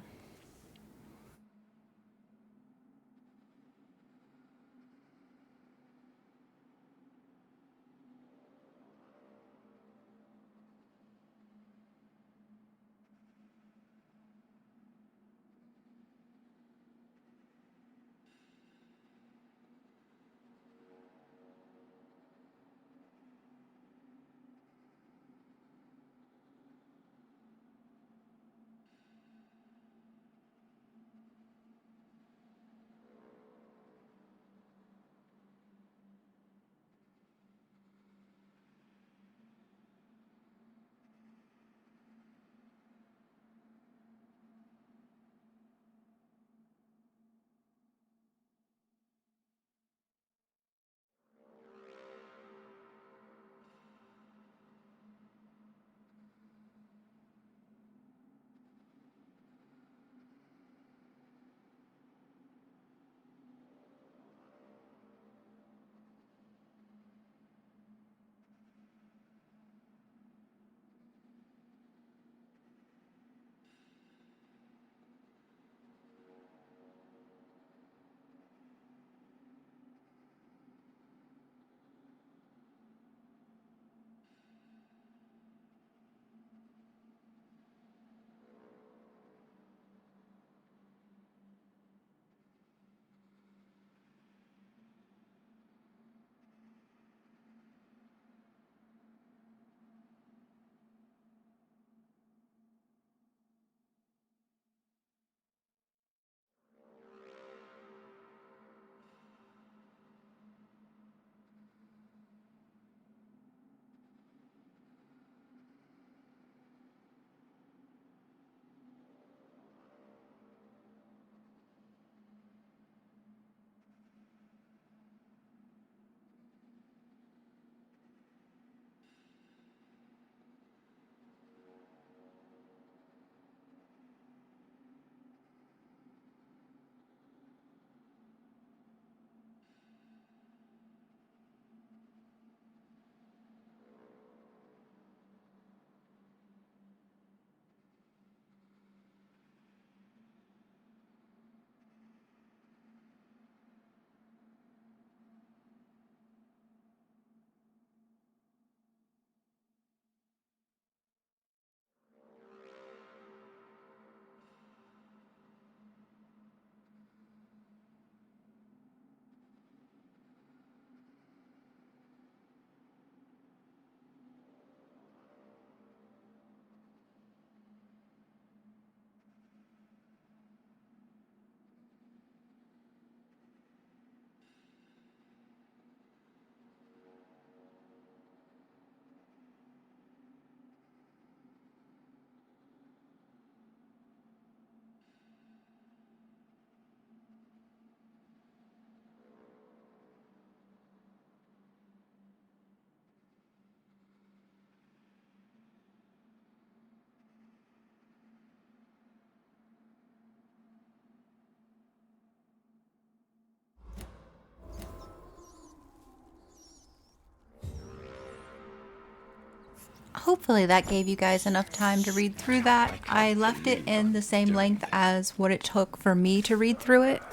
[SPEAKER 1] Hopefully that gave you guys enough time to read through that. I left it in the same length as what it took for me to read through it.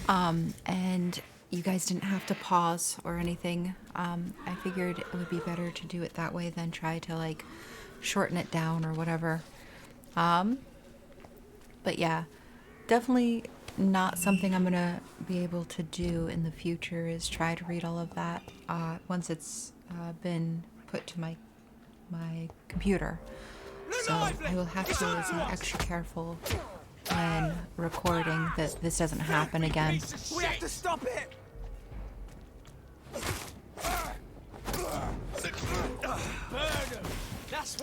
[SPEAKER 1] And you guys didn't have to pause or anything. I figured it would be better to do it that way than try to like shorten it down or whatever. But yeah, definitely not something I'm gonna be able to do in the future is try to read all of that once it's been put to my computer. So I will have to be extra careful when recording that this doesn't happen again.
[SPEAKER 2] We have to stop it!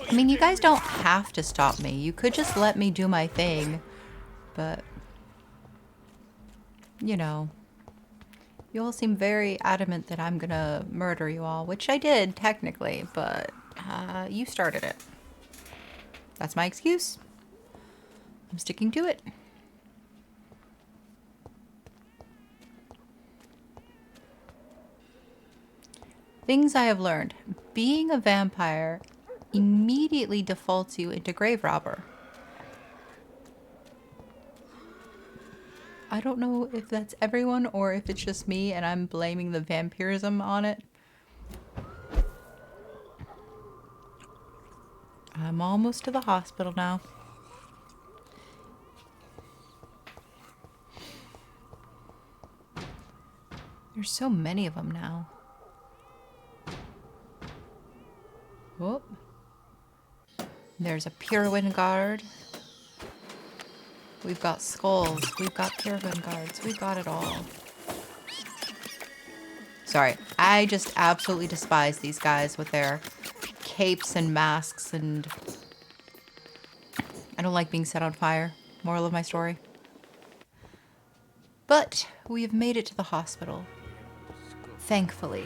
[SPEAKER 1] I mean, you guys don't have to stop me. You could just let me do my thing. But, you know, you all seem very adamant that I'm gonna murder you all, which I did, technically, but you started it. That's my excuse. I'm sticking to it. Things I have learned. Being a vampire, immediately defaults you into grave robber. I don't know if that's everyone or if it's just me and I'm blaming the vampirism on it. I'm almost to the hospital now. There's so many of them now. Whoop. There's a Pyrrhine guard. We've got skulls. We've got Pyrrhine guards. We've got it all. Sorry, I just absolutely despise these guys with their capes and masks, and I don't like being set on fire. Moral of my story. But we have made it to the hospital. Thankfully.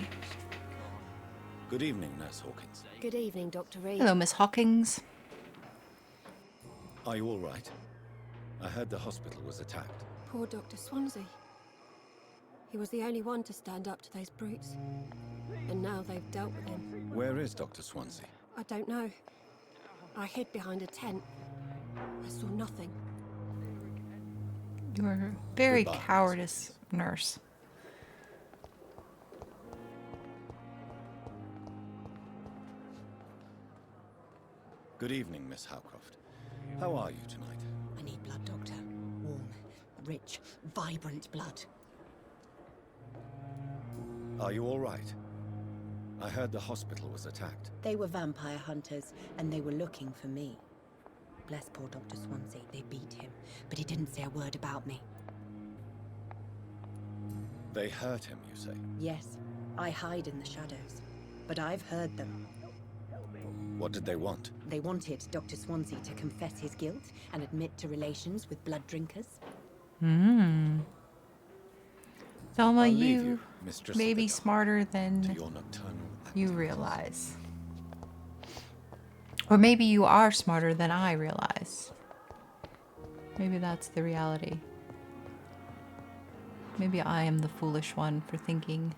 [SPEAKER 3] Good evening, Nurse Hawkins.
[SPEAKER 6] Good evening, Dr. Reid.
[SPEAKER 1] Hello, Miss Hawkins.
[SPEAKER 3] Are you all right? I heard the hospital was attacked.
[SPEAKER 6] Poor Dr. Swansea. He was the only one to stand up to those brutes. And now they've dealt with him.
[SPEAKER 3] Where is Dr. Swansea?
[SPEAKER 6] I don't know. I hid behind a tent. I saw nothing.
[SPEAKER 1] You're a very
[SPEAKER 3] Goodbye,
[SPEAKER 1] cowardice nurse.
[SPEAKER 3] Good evening, Miss Howcroft. How are you tonight?
[SPEAKER 12] I need blood, Doctor. Warm, rich, vibrant blood.
[SPEAKER 3] Are you all right? I heard the hospital was attacked.
[SPEAKER 12] They were vampire hunters, and they were looking for me. Bless poor Dr. Swansea. They beat him, but he didn't say a word about me.
[SPEAKER 3] They hurt him, you say?
[SPEAKER 12] Yes, I hide in the shadows, but I've heard them.
[SPEAKER 3] What did they want?
[SPEAKER 12] They wanted Dr. Swansea to confess his guilt and admit to relations with blood drinkers.
[SPEAKER 1] Thelma,
[SPEAKER 3] I'll leave
[SPEAKER 1] you
[SPEAKER 3] Mistress
[SPEAKER 1] may
[SPEAKER 3] of the
[SPEAKER 1] be
[SPEAKER 3] Dark,
[SPEAKER 1] smarter
[SPEAKER 3] to
[SPEAKER 1] than
[SPEAKER 3] your nocturnal
[SPEAKER 1] you
[SPEAKER 3] activities.
[SPEAKER 1] realize. Or maybe you are smarter than I realize. Maybe that's the reality. Maybe I am the foolish one for thinking.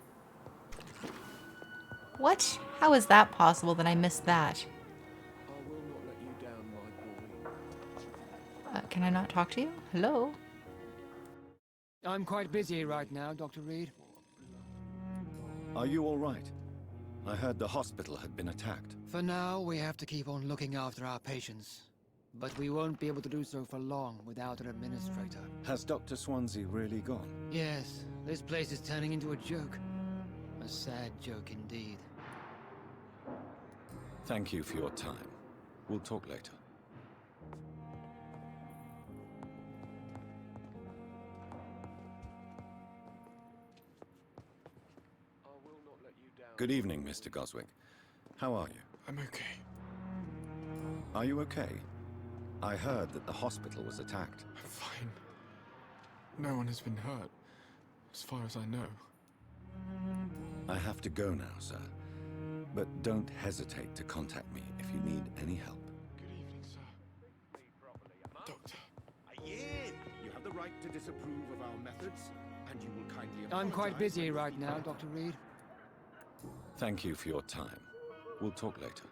[SPEAKER 1] What? How is that possible that I missed that? Can I not talk to you? Hello?
[SPEAKER 5] I'm quite busy right now, Dr. Reid.
[SPEAKER 3] Are you all right? I heard the hospital had been attacked.
[SPEAKER 5] For now, we have to keep on looking after our patients. But we won't be able to do so for long without an administrator.
[SPEAKER 3] Has Dr. Swansea really gone?
[SPEAKER 5] Yes, this place is turning into a joke. A sad joke indeed.
[SPEAKER 3] Thank you for your time. We'll talk later. Good evening, Mr. Goswick. How are you?
[SPEAKER 13] I'm okay.
[SPEAKER 3] Are you okay? I heard that the hospital was attacked.
[SPEAKER 13] I'm fine. No one has been hurt, as far as I know.
[SPEAKER 3] I have to go now, sir. But don't hesitate to contact me if you need any help.
[SPEAKER 13] Good evening, sir. Doctor.
[SPEAKER 8] You have the right to disapprove of our methods, and you will kindly apologize.
[SPEAKER 5] I'm quite busy right now, Dr. Reid.
[SPEAKER 3] Thank you for your time. We'll talk later.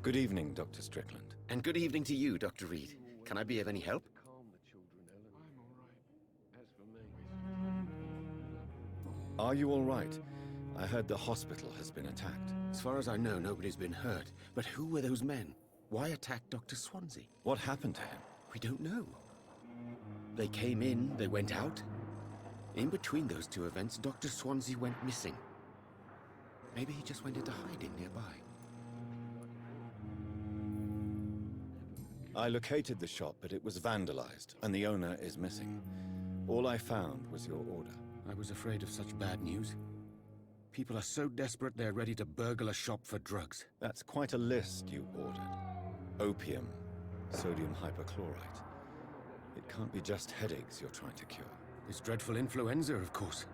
[SPEAKER 3] Good evening, Dr. Strickland.
[SPEAKER 14] And good evening to you, Dr. Reid. Can I be of any help?
[SPEAKER 3] Are you all right? I heard the hospital has been attacked.
[SPEAKER 14] As far as I know, nobody's been hurt. But who were those men? Why attack Dr. Swansea?
[SPEAKER 3] What happened to him?
[SPEAKER 14] We don't know. They came in, they went out. In between those two events, Dr. Swansea went missing. Maybe he just went into hiding nearby.
[SPEAKER 3] I located the shop, but it was vandalized, and the owner is missing. All I found was your order.
[SPEAKER 14] I was afraid of such bad news. People are so desperate they're ready to burgle a shop for drugs.
[SPEAKER 3] That's quite a list you ordered. Opium, sodium hypochlorite. It can't be just headaches you're trying to cure.
[SPEAKER 14] This dreadful influenza, of course.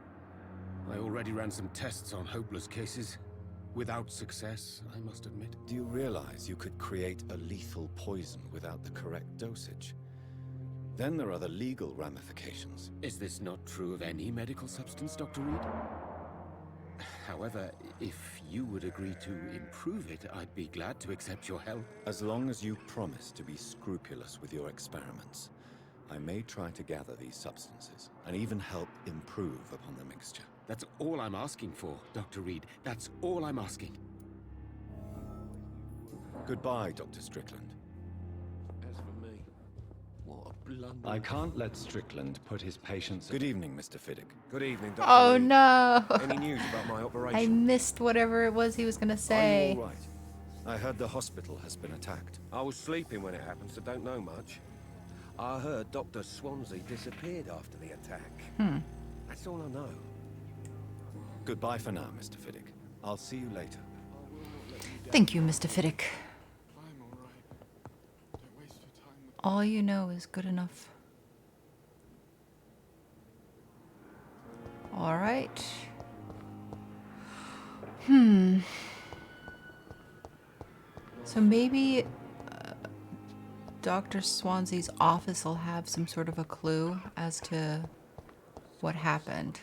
[SPEAKER 14] I already ran some tests on hopeless cases. Without success, I must admit.
[SPEAKER 3] Do you realize you could create a lethal poison without the correct dosage? Then there are the legal ramifications.
[SPEAKER 14] Is this not true of any medical substance, Dr. Reid? However, if you would agree to improve it, I'd be glad to accept your help.
[SPEAKER 3] As long as you promise to be scrupulous with your experiments, I may try to gather these substances, and even help improve upon the mixture.
[SPEAKER 14] That's all I'm asking for, Dr. Reid. That's all I'm asking.
[SPEAKER 3] Goodbye, Dr. Strickland.
[SPEAKER 7] As for me, what a blunder.
[SPEAKER 3] I can't let Strickland put his patients... Good evening, Mr. Fiddick.
[SPEAKER 15] Good evening, Dr.
[SPEAKER 1] Oh
[SPEAKER 15] Reid.
[SPEAKER 1] no!
[SPEAKER 15] Any news about my operation?
[SPEAKER 1] I missed whatever it was he was gonna
[SPEAKER 3] Are
[SPEAKER 1] say.
[SPEAKER 3] you all right? I heard the hospital has been attacked.
[SPEAKER 15] I was sleeping when it happened, so don't know much. I heard Dr. Swansea disappeared after the attack. That's all I know.
[SPEAKER 3] Goodbye for now, Mr. Fiddick. I'll see you later.
[SPEAKER 1] Thank you, Mr. Fiddick. All you know is good enough. All right. So maybe Dr. Swansea's office will have some sort of a clue as to what happened.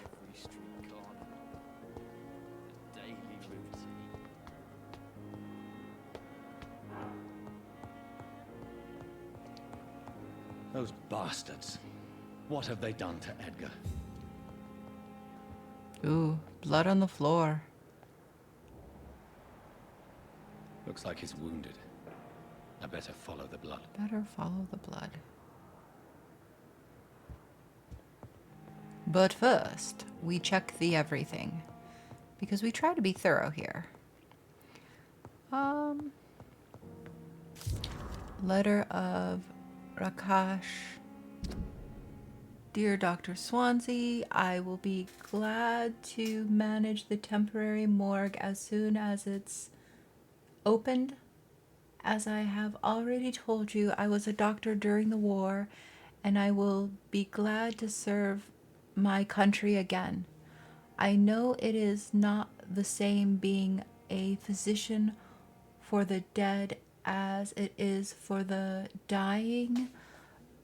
[SPEAKER 3] Those bastards. What have they done to Edgar?
[SPEAKER 1] Ooh, blood on the floor.
[SPEAKER 3] Looks like he's wounded. I better follow the blood.
[SPEAKER 1] Better follow the blood. But first, we check the everything. Because we try to be thorough here. Letter of Rakash. Dear Dr. Swansea, I will be glad to manage the temporary morgue as soon as it's opened. As I have already told you, I was a doctor during the war, and I will be glad to serve my country again. I know it is not the same being a physician for the dead as it is for the dying,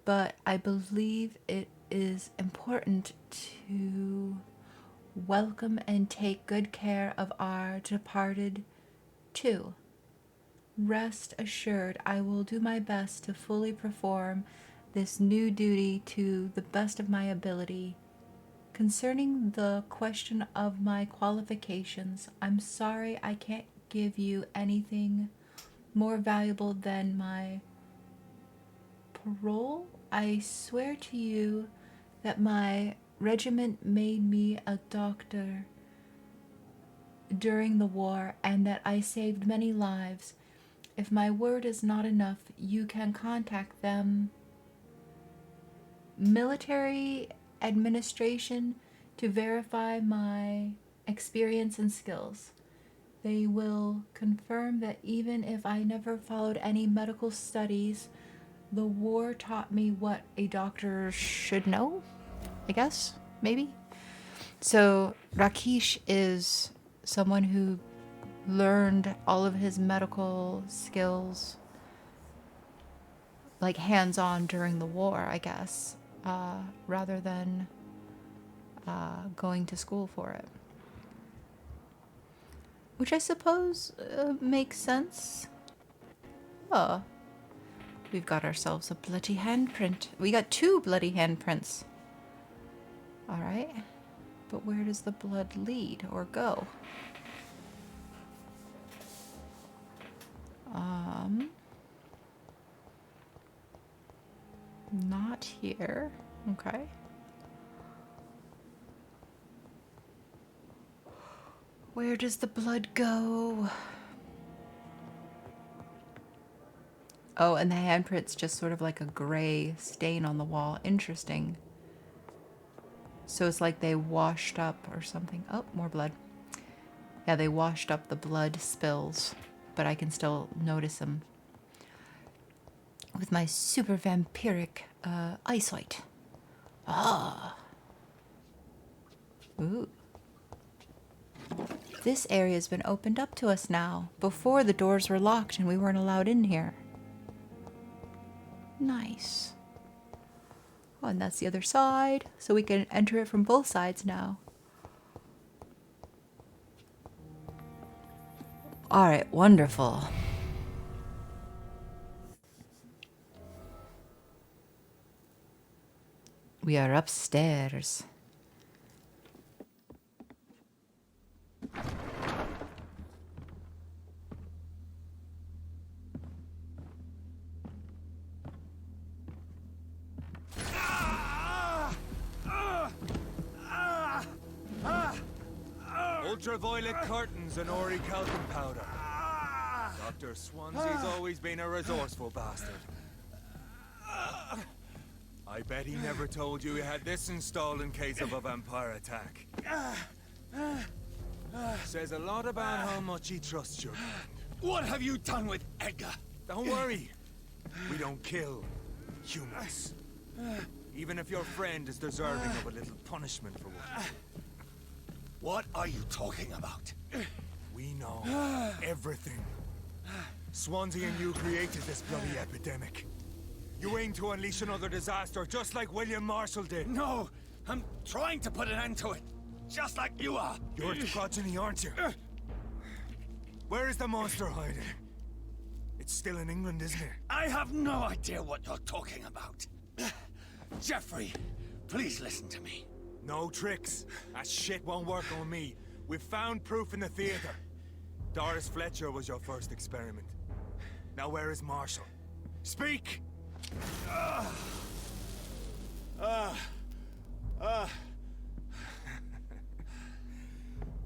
[SPEAKER 1] but I believe it is important to welcome and take good care of our departed too. Rest assured, I will do my best to fully perform this new duty to the best of my ability. Concerning the question of my qualifications, I'm sorry I can't give you anything more valuable than my parole. I swear to you that my regiment made me a doctor during the war and that I saved many lives. If my word is not enough, you can contact them. Military administration to verify my experience and skills. They will confirm that even if I never followed any medical studies, the war taught me what a doctor should know, I guess, maybe. So Rakesh is someone who learned all of his medical skills like hands-on during the war, I guess, rather than going to school for it. Which I suppose makes sense. Oh, we've got ourselves a bloody handprint. We got 2 bloody handprints. All right, but where does the blood lead or go? Not here. Okay. Where does the blood go? Oh, and the handprint's just sort of like a gray stain on the wall. Interesting. So it's like they washed up or something. Oh, more blood. Yeah, they washed up the blood spills, but I can still notice them with my super vampiric eyesight. Ah. Ooh. This area has been opened up to us now. Before, the doors were locked and we weren't allowed in here. Nice. Oh, and that's the other side, so we can enter it from both sides now. All right, wonderful. We are upstairs.
[SPEAKER 2] Ultraviolet curtains and orichalcum powder. Dr. Swansea's always been a resourceful bastard. I bet he never told you he had this installed in case of a vampire attack. Says a lot about how much he trusts your kind.
[SPEAKER 4] What have you done with Edgar?
[SPEAKER 2] Don't worry. We don't kill humans. Even if your friend is deserving of a little punishment for what he did.
[SPEAKER 4] What are you talking about?
[SPEAKER 2] We know everything. Swansea and you created this bloody epidemic. You aim to unleash another disaster just like William Marshall did.
[SPEAKER 4] No, I'm trying to put an end to it. Just like you are.
[SPEAKER 2] You're the progeny, aren't you? Where is the monster hiding? It's still in England, isn't it?
[SPEAKER 4] I have no idea what you're talking about. Jeffrey, please listen to me.
[SPEAKER 2] No tricks. That shit won't work on me. We've found proof in the theater. Doris Fletcher was your first experiment. Now where is Marshall? Speak!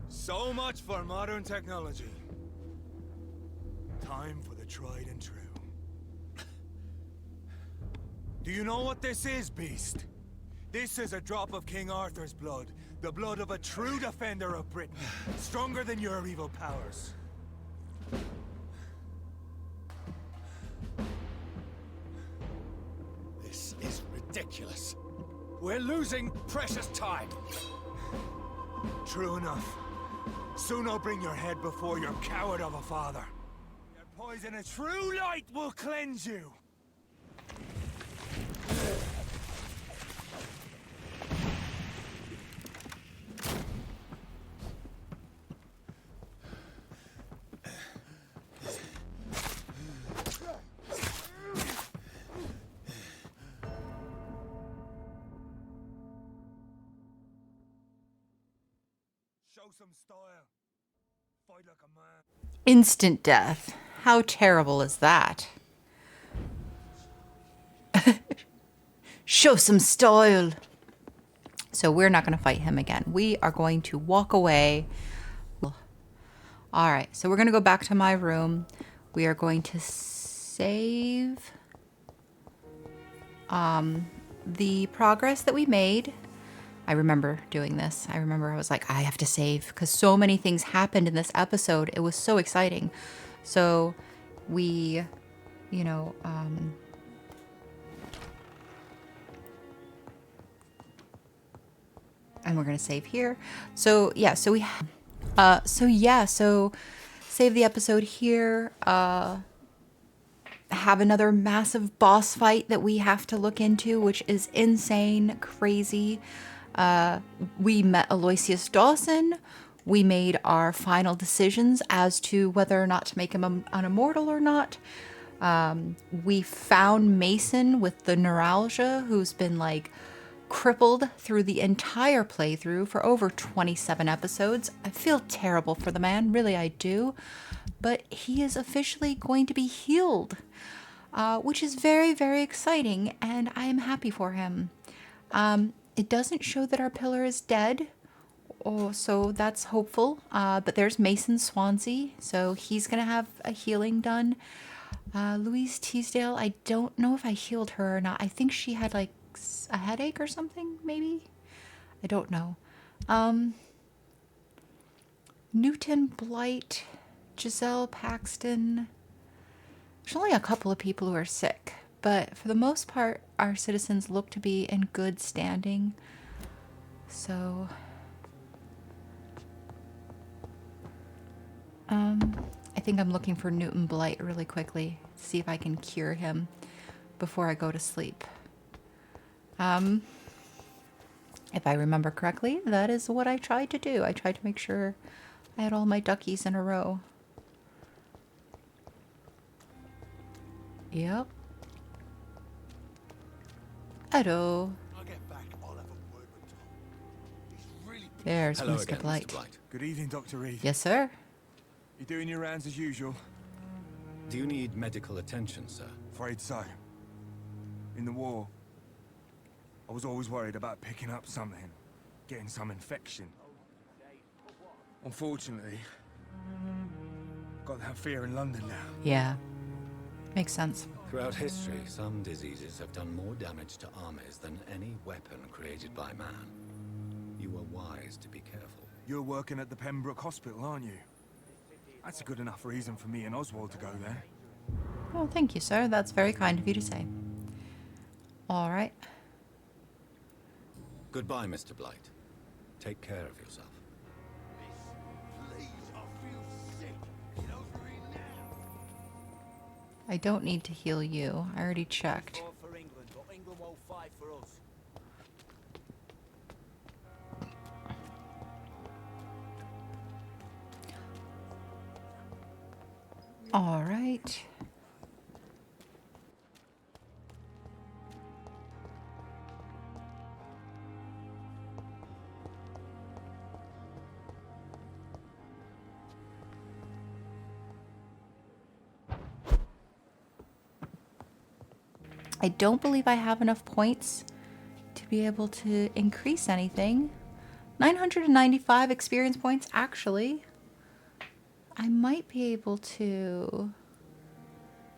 [SPEAKER 2] So much for modern technology. Time for the tried and true. Do you know what this is, Beast? This is a drop of King Arthur's blood. The blood of a true defender of Britain. Stronger than your evil powers.
[SPEAKER 4] This is ridiculous. We're losing precious time.
[SPEAKER 2] True enough. Soon I'll bring your head before your coward of a father. Your poison, a true light will cleanse you. Show some style. Fight like a man.
[SPEAKER 1] Instant death. How terrible is that? Show some style. So we're not going to fight him again. We are going to walk away. All right. So we're going to go back to my room. We are going to save the progress that we made. I remember doing this. I remember I was like, I have to save because so many things happened in this episode. It was so exciting. So we, you know, and we're going to save here. So yeah, so save the episode here. Have another massive boss fight that we have to look into, which is insane, crazy. We met Aloysius Dawson. We made our final decisions as to whether or not to make him an immortal or not. We found Mason with the neuralgia, who's been like crippled through the entire playthrough for over 27 episodes. I feel terrible for the man, really I do. But he is officially going to be healed, which is very, very exciting, and I am happy for him. It doesn't show that our pillar is dead, so that's hopeful. But there's Mason Swansea, so he's going to have a healing done. Louise Teasdale, I don't know if I healed her or not. I think she had like a headache or something, maybe? I don't know. Newton Blight, Giselle Paxton. There's only a couple of people who are sick, but for the most part, our citizens look to be in good standing. So, I think I'm looking for Newton Blight really quickly, see if I can cure him before I go to sleep. If I remember correctly, that is what I tried to do. I tried to make sure I had all my duckies in a row. Yep. Hello. There's
[SPEAKER 3] Hello
[SPEAKER 1] Mr.
[SPEAKER 3] again,
[SPEAKER 1] Blight.
[SPEAKER 3] Mr. Blight.
[SPEAKER 2] Good evening, Dr. Reid.
[SPEAKER 1] Yes, sir.
[SPEAKER 2] You doing your rounds as usual?
[SPEAKER 3] Do you need medical attention, sir?
[SPEAKER 2] Afraid so. In the war, I was always worried about picking up something, getting some infection. Unfortunately, got that fear in London now.
[SPEAKER 1] Yeah. Makes sense.
[SPEAKER 3] Throughout history, some diseases have done more damage to armies than any weapon created by man. You were wise to be careful.
[SPEAKER 2] You're working at the Pembroke Hospital, aren't you? That's a good enough reason for me and Oswald to go there.
[SPEAKER 1] Well, thank you, sir. That's very kind of you to say. All right.
[SPEAKER 3] Goodbye, Mr. Blight. Take care of yourself.
[SPEAKER 1] I don't need to heal you. I already checked.
[SPEAKER 7] For England, but England won't fight for us.
[SPEAKER 1] All right. I don't believe I have enough points to be able to increase anything. 995 experience points, actually. I might be able to...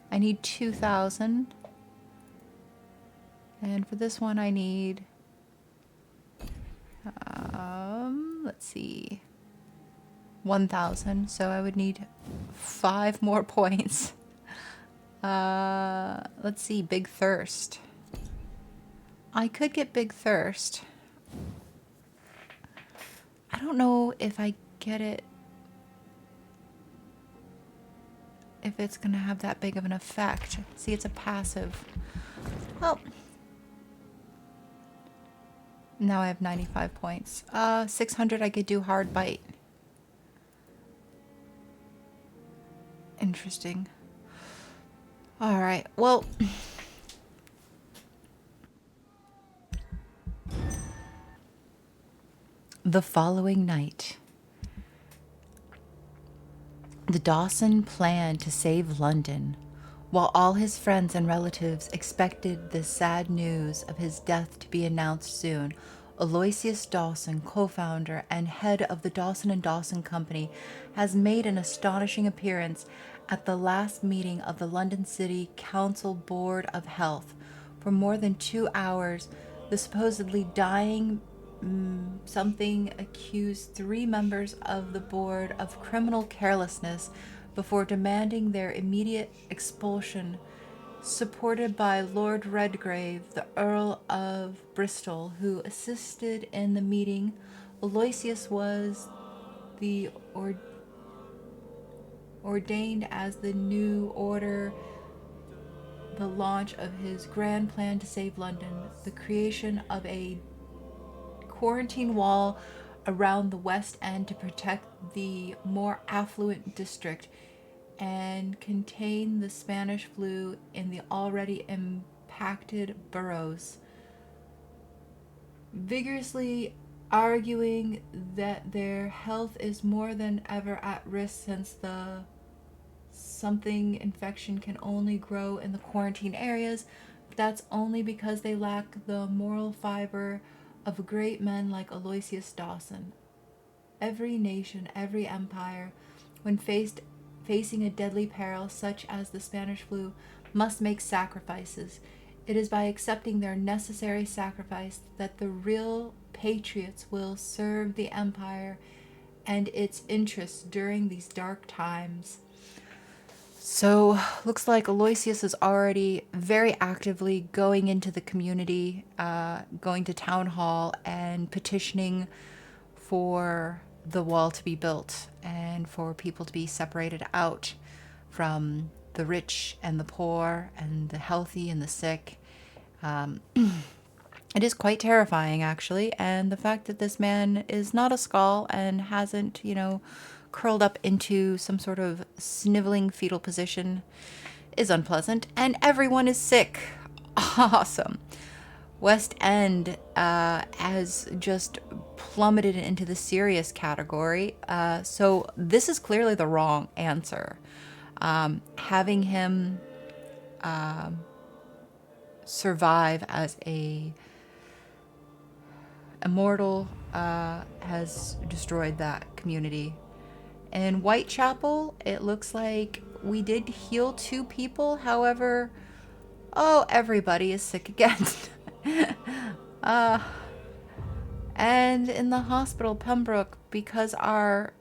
[SPEAKER 1] I need 2,000. And for this one I need... let's see... 1,000. So I would need 5 more points. Let's see, Big Thirst. I could get Big Thirst. I don't know if I get it, if it's gonna have that big of an effect. See, it's a passive. Well, now I have 95 points. 600 I could do Hard Bite. Interesting. All right, well, the following night, the Dawson planned to save London, while all his friends and relatives expected the sad news of his death to be announced soon. Aloysius Dawson, co-founder and head of the Dawson & Dawson Company, has made an astonishing appearance at the last meeting of the London City Council Board of Health. For more than 2 hours, the supposedly dying something accused 3 members of the board of criminal carelessness before demanding their immediate expulsion. Supported by Lord Redgrave, the Earl of Bristol, who assisted in the meeting, Aloysius was the ordained as the new order, the launch of his grand plan to save London, the creation of a quarantine wall around the West End to protect the more affluent district and contain the Spanish flu in the already impacted boroughs, vigorously arguing that their health is more than ever at risk since the something infection can only grow in the quarantine areas. That's only because they lack the moral fiber of great men like Aloysius Dawson. Every nation, every empire, when facing a deadly peril such as the Spanish flu, must make sacrifices. It is by accepting their necessary sacrifice that the real patriots will serve the empire and its interests during these dark times. So, looks like Aloysius is already very actively going into the community, going to town hall and petitioning for the wall to be built and for people to be separated out from the rich and the poor and the healthy and the sick. It is quite terrifying, actually, and the fact that this man is not a skull and hasn't, curled up into some sort of sniveling fetal position is unpleasant, and everyone is sick. Awesome. West End has just plummeted into the serious category. So this is clearly the wrong answer. Having him survive as a immortal has destroyed that community. In Whitechapel, it looks like we did heal 2 people. However, everybody is sick again. And in the hospital, Pembroke, because our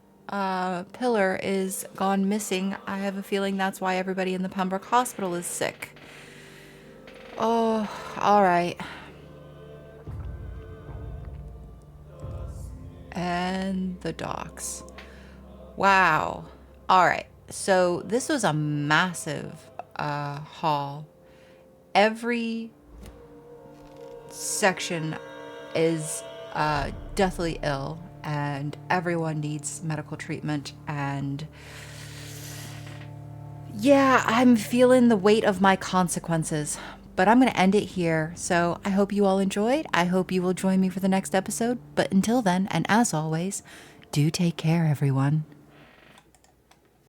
[SPEAKER 1] pillar is gone missing, I have a feeling that's why everybody in the Pembroke hospital is sick. Oh, alright. And the docks. Wow. Alright, so this was a massive haul. Every section is deathly ill, and everyone needs medical treatment, and yeah, I'm feeling the weight of my consequences. But I'm going to end it here. So I hope you all enjoyed. I hope you will join me for the next episode. But until then, and as always, do take care, everyone.